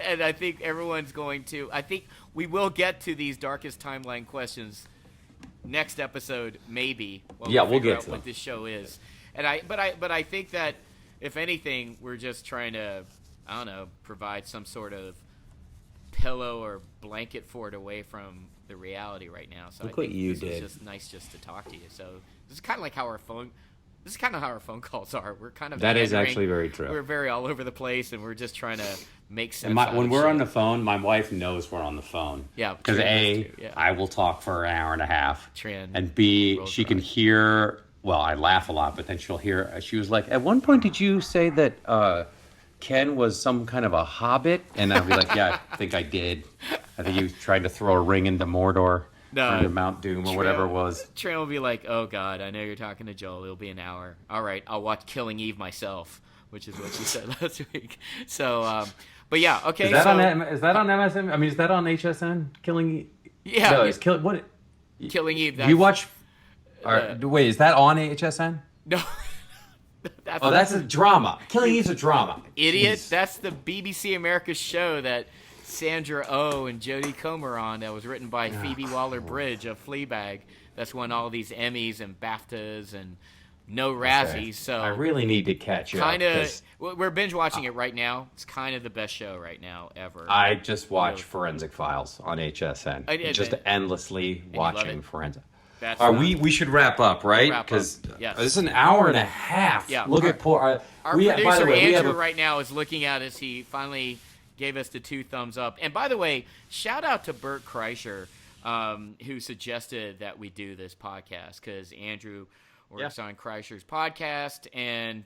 And I think I think we will get to these darkest timeline questions next episode, maybe. We'll get to what this show is. But I think that if anything, we're just trying to, I don't know, provide some sort of pillow or blanket for it away from the reality right now. So Look I think what you this did. is just nice just to talk to you. So this is kind of like how our phone calls are. We're kind of that is actually very true. We're very all over the place, and we're just trying to make sense. When we're on the phone, my wife knows we're on the phone. Yeah, because I will talk for an hour and a half, and B, she can hear. Well, I laugh a lot, but then she'll hear. She was like, "At one point, did you say that Ken was some kind of a hobbit?" And I'll be like, "Yeah, I think I did. I think he was trying to throw a ring into Mordor." Or Mount Doom or whatever it was. Tran will be like, oh, God, I know you're talking to Joel. It'll be an hour. All right, I'll watch Killing Eve myself, which is what she said last week. So, but yeah, okay. Is that on MSN? I mean, is that on HSN? Killing Eve? Yeah. No, it's Killing Eve. You watch... wait, is that on HSN? No. That's a drama. Killing Eve's a drama. Idiot. Jeez. That's the BBC America show that Sandra Oh and Jodie Comer on, that was written by Phoebe Waller-Bridge of Fleabag. That's won all these Emmys and BAFTAs and no Razzies. Okay. So I really need to catch up. We're binge watching it right now. It's kind of the best show right now ever. I just watch Forensic Files on HSN. Just endlessly watching Forensic. We should wrap up, right? Because this is an hour and a half. Yeah. Look at poor. Our producer Andrew right now is looking at us. He finally gave us the 2 thumbs up. And by the way, shout out to Bert Kreischer, who suggested that we do this podcast, because Andrew works on Kreischer's podcast, and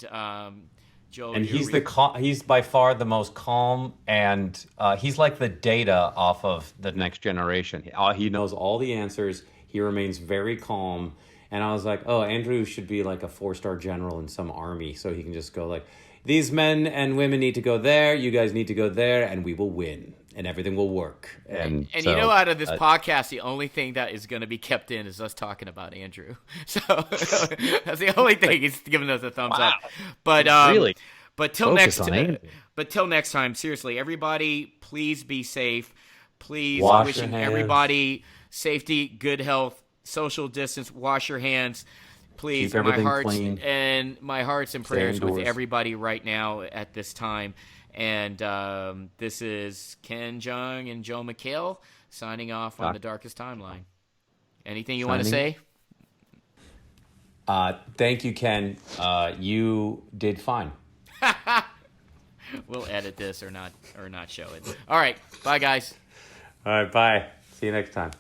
Joel. And he's by far the most calm, and he's like the Data off of the Next Generation. He knows all the answers. He remains very calm. And I was like, oh, Andrew should be like a 4-star general in some army, so he can just go like, these men and women need to go there, you guys need to go there, and we will win. and everything will work. And so, you know, out of this podcast, the only thing that is going to be kept in is us talking about Andrew. So that's the only thing. He's giving us a thumbs up. But really, but till focus next on Andrew. but till next time, seriously, everybody, please be safe. Please, Wash wishing your hands. everybody safety, good health, social distance. Wash your hands. Please, Keep my everything hearts clean. and my hearts and Stay prayers with indoors. everybody right now at this time. And this is Ken Jeong and Joe McHale signing off on The Darkest Timeline. Anything you want to say? Thank you, Ken. You did fine. We'll edit this or not show it. All right. Bye, guys. All right, bye. See you next time.